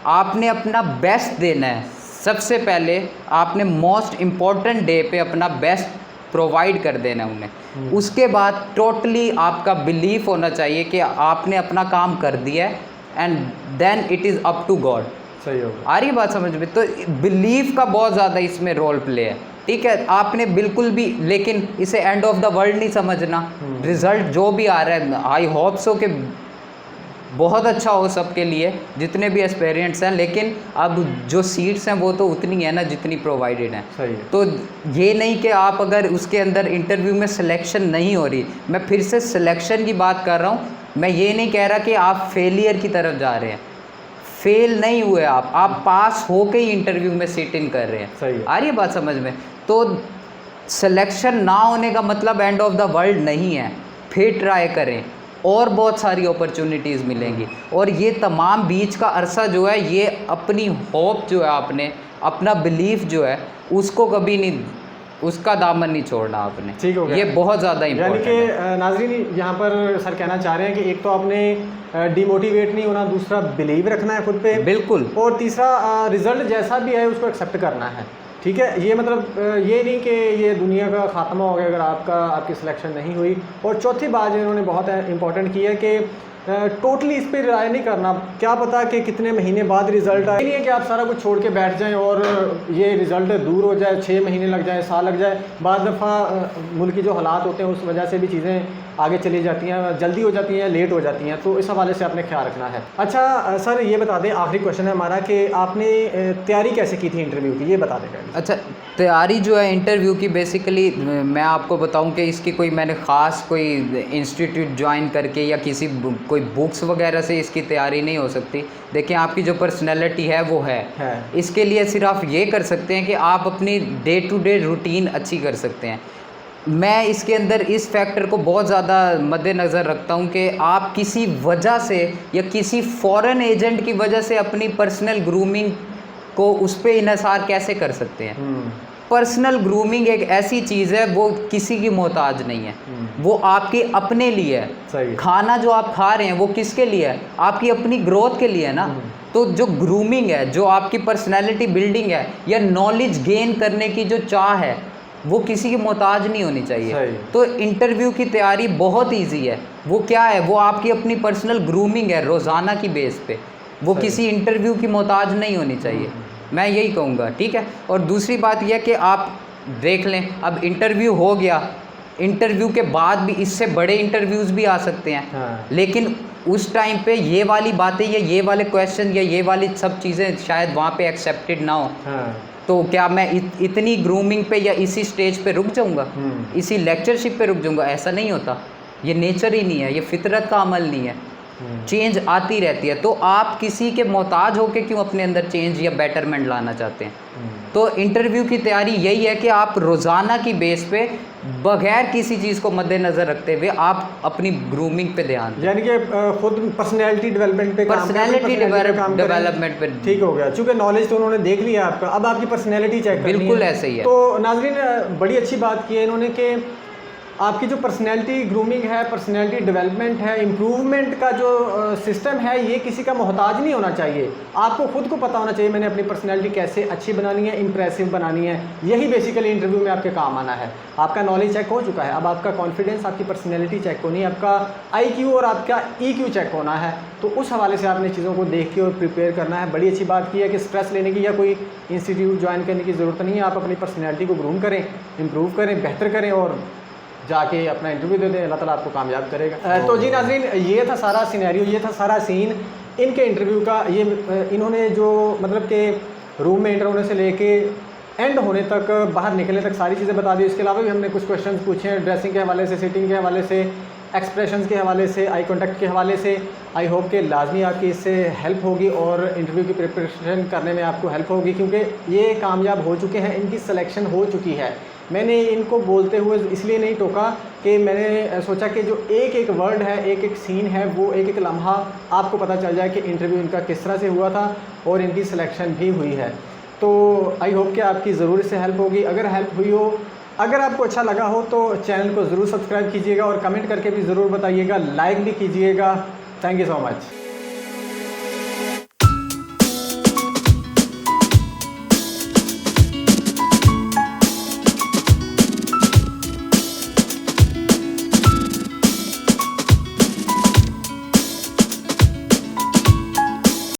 आपने अपना बेस्ट देना है। सबसे पहले आपने मोस्ट इम्पॉर्टेंट डे पे अपना बेस्ट प्रोवाइड कर देना है उन्हें। उसके बाद टोटली आपका बिलीफ होना चाहिए कि आपने अपना काम कर दिया है, and then it is up to God. सही होगा। आ रही बात समझ में? तो बिलीफ का बहुत ज़्यादा इसमें रोल प्ले है। ठीक है, आपने बिल्कुल भी, लेकिन इसे एंड ऑफ द वर्ल्ड नहीं समझना। रिज़ल्ट जो भी आ रहा है, आई होप सो कि बहुत अच्छा हो सबके लिए, जितने भी एस्पेरेंट्स हैं, लेकिन अब जो सीट्स हैं वो तो उतनी है ना जितनी प्रोवाइडेड हैं। सही है। तो ये नहीं कि आप अगर उसके अंदर इंटरव्यू में सिलेक्शन नहीं हो रही, मैं फिर से सिलेक्शन की बात कर रहा हूँ, मैं ये नहीं कह रहा कि आप फेलियर की तरफ जा रहे हैं। फेल नहीं हुए आप पास होके ही इंटरव्यू में सिट इन कर रहे हैं। सही है। आ रही है बात समझ में? तो सिलेक्शन ना होने का मतलब एंड ऑफ द वर्ल्ड नहीं है। फिर ट्राई करें, और बहुत सारी अपॉर्चुनिटीज़ मिलेंगी। और ये तमाम बीच का अरसा जो है, ये अपनी होप जो है, आपने अपना बिलीफ जो है उसको कभी नहीं, उसका दामन नहीं छोड़ना आपने। ठीक हो गया। ये बहुत ज़्यादा इम्पोर्टेंट है। यानी कि नाज़रीन, यहाँ पर सर कहना चाह रहे हैं कि एक तो आपने डिमोटिवेट नहीं होना, दूसरा बिलीव रखना है खुद पे, बिल्कुल, और तीसरा रिज़ल्ट जैसा भी है उसको एक्सेप्ट करना है। ठीक है, ये मतलब ये नहीं कि ये दुनिया का ख़ात्मा हो गया अगर आपकी सिलेक्शन नहीं हुई। और चौथी बात जो इन्होंने बहुत इंपॉर्टेंट की है कि टोटली इस पर राय नहीं करना। क्या पता कि कितने महीने बाद रिज़ल्ट आए। नहीं है कि आप सारा कुछ छोड़ के बैठ जाएं और ये रिज़ल्ट दूर हो जाए, 6 महीने लग जाए, साल लग जाए। बाद दफ़ा मुल्क की जो हालात होते हैं उस वजह से भी चीज़ें आगे चली जाती हैं, जल्दी हो जाती हैं, लेट हो जाती हैं। तो इस हवाले से आपने ख्याल रखना है। अच्छा सर, ये बता दें, आखिरी क्वेश्चन है हमारा, कि आपने तैयारी कैसे की थी इंटरव्यू की, ये बता दें। अच्छा, तैयारी जो है इंटरव्यू की, बेसिकली मैं आपको बताऊं कि इसकी कोई मैंने ख़ास कोई इंस्टीट्यूट ज्वाइन करके या किसी कोई बुक्स वगैरह से इसकी तैयारी नहीं हो सकती। देखिए, आपकी जो पर्सनैलिटी है वो है। इसके लिए सिर्फ आप ये कर सकते हैं कि आप अपनी डे टू डे रूटीन अच्छी कर सकते हैं। मैं इसके अंदर इस फैक्टर को बहुत ज़्यादा मद्देनज़र रखता हूँ कि आप किसी वजह से या किसी फॉरेन एजेंट की वजह से अपनी पर्सनल ग्रूमिंग को उस पर इन्हिसार कैसे कर सकते हैं। पर्सनल ग्रूमिंग एक ऐसी चीज़ है, वो किसी की मोहताज नहीं है, वो आपके अपने लिए है। सही। खाना जो आप खा रहे हैं वो किसके लिए है? आपकी अपनी ग्रोथ के लिए है ना। तो जो ग्रूमिंग है, जो आपकी पर्सनैलिटी बिल्डिंग है, या नॉलेज गेन करने की जो चाह है, वो किसी की मोहताज नहीं होनी चाहिए। तो इंटरव्यू की तैयारी बहुत इजी है। वो क्या है? वो आपकी अपनी पर्सनल ग्रूमिंग है रोज़ाना की बेस पे। वो किसी इंटरव्यू की मोहताज नहीं होनी चाहिए, मैं यही कहूँगा। ठीक है। और दूसरी बात यह कि आप देख लें, अब इंटरव्यू हो गया, इंटरव्यू के बाद भी इससे बड़े इंटरव्यूज़ भी आ सकते हैं। लेकिन उस टाइम पे ये वाली बातें या ये वाले क्वेश्चन या ये वाली सब चीज़ें शायद वहाँ पे एक्सेप्टेड ना हो। तो क्या मैं इतनी ग्रूमिंग पे या इसी स्टेज पे रुक जाऊंगा, इसी लेक्चरशिप पे रुक जाऊंगा? ऐसा नहीं होता। ये नेचर ही नहीं है, ये फितरत का अमल नहीं है। चेंज आती रहती है। तो आप किसी के मोहताज होकर क्यों अपने अंदर चेंज या बेटरमेंट लाना चाहते हैं? तो इंटरव्यू की तैयारी यही है कि आप रोज़ाना की बेस पे बगैर किसी चीज़ को मद्देनज़र रखते हुए आप अपनी ग्रूमिंग पे ध्यान दें। यानी कि खुद पर्सनैलिटी डेवलपमेंट पे डेवलपमेंट पे। ठीक हो गया, चूँकि नॉलेज तो उन्होंने देख लिया आपका, अब आपकी पर्सनैलिटी चेक करनी है। बिल्कुल ऐसे ही है। तो नाज़रीन, बड़ी अच्छी बात की है इन्होंने कि आपकी जो पर्सनैलिटी ग्रूमिंग है, पर्सनैलिटी डेवलपमेंट है, इम्प्रूवमेंट का जो सिस्टम है, ये किसी का मोहताज नहीं होना चाहिए। आपको खुद को पता होना चाहिए मैंने अपनी पर्सनैलिटी कैसे अच्छी बनानी है, इंप्रेसिव बनानी है। यही बेसिकली इंटरव्यू में आपके काम आना है। आपका नॉलेज चेक हो चुका है, अब आपका कॉन्फिडेंस, आपकी पर्सनैलिटी चेक होनी है, आपका IQ और आपका EQ चेक होना है। तो उस हवाले से आपने चीज़ों को देख के और प्रिपेयर करना है। बड़ी अच्छी बात की है कि स्ट्रेस लेने की या कोई इंस्टीट्यूट ज्वाइन करने की ज़रूरत नहीं है। आप अपनी पर्सनैलिटी को ग्रूम करें, इम्प्रूव करें, बेहतर करें और जाके अपना इंटरव्यू दे दें। अल्लाह ताला आपको कामयाब करेगा। तो जी नाज़रीन, ये था सारा सिनेरियो, ये था सारा सीन इनके इंटरव्यू का। ये इन्होंने जो मतलब कि रूम में एंटर होने से लेके एंड होने तक, बाहर निकलने तक सारी चीज़ें बता दी। इसके अलावा भी हमने कुछ क्वेश्चंस पूछे हैं ड्रेसिंग के हवाले से, सिटिंग के हवाले से, एक्सप्रेशंस के हवाले से, आई कॉन्टैक्ट के हवाले से। आई होप कि लाजमी आपकी इससे हेल्प होगी और इंटरव्यू की प्रिपरेशन करने में आपको हेल्प होगी, क्योंकि ये कामयाब हो चुके हैं, इनकी सिलेक्शन हो चुकी है। मैंने इनको बोलते हुए इसलिए नहीं टोका कि मैंने सोचा कि जो एक एक वर्ड है, एक एक सीन है, वो एक एक लम्हा आपको पता चल जाए कि इंटरव्यू इनका किस तरह से हुआ था और इनकी सिलेक्शन भी हुई है। तो आई होप कि आपकी ज़रूर इससे हेल्प होगी। अगर हेल्प हुई हो, अगर आपको अच्छा लगा हो तो चैनल को ज़रूर सब्सक्राइब कीजिएगा और कमेंट करके भी ज़रूर बताइएगा, लाइक भी कीजिएगा। Thank you so much.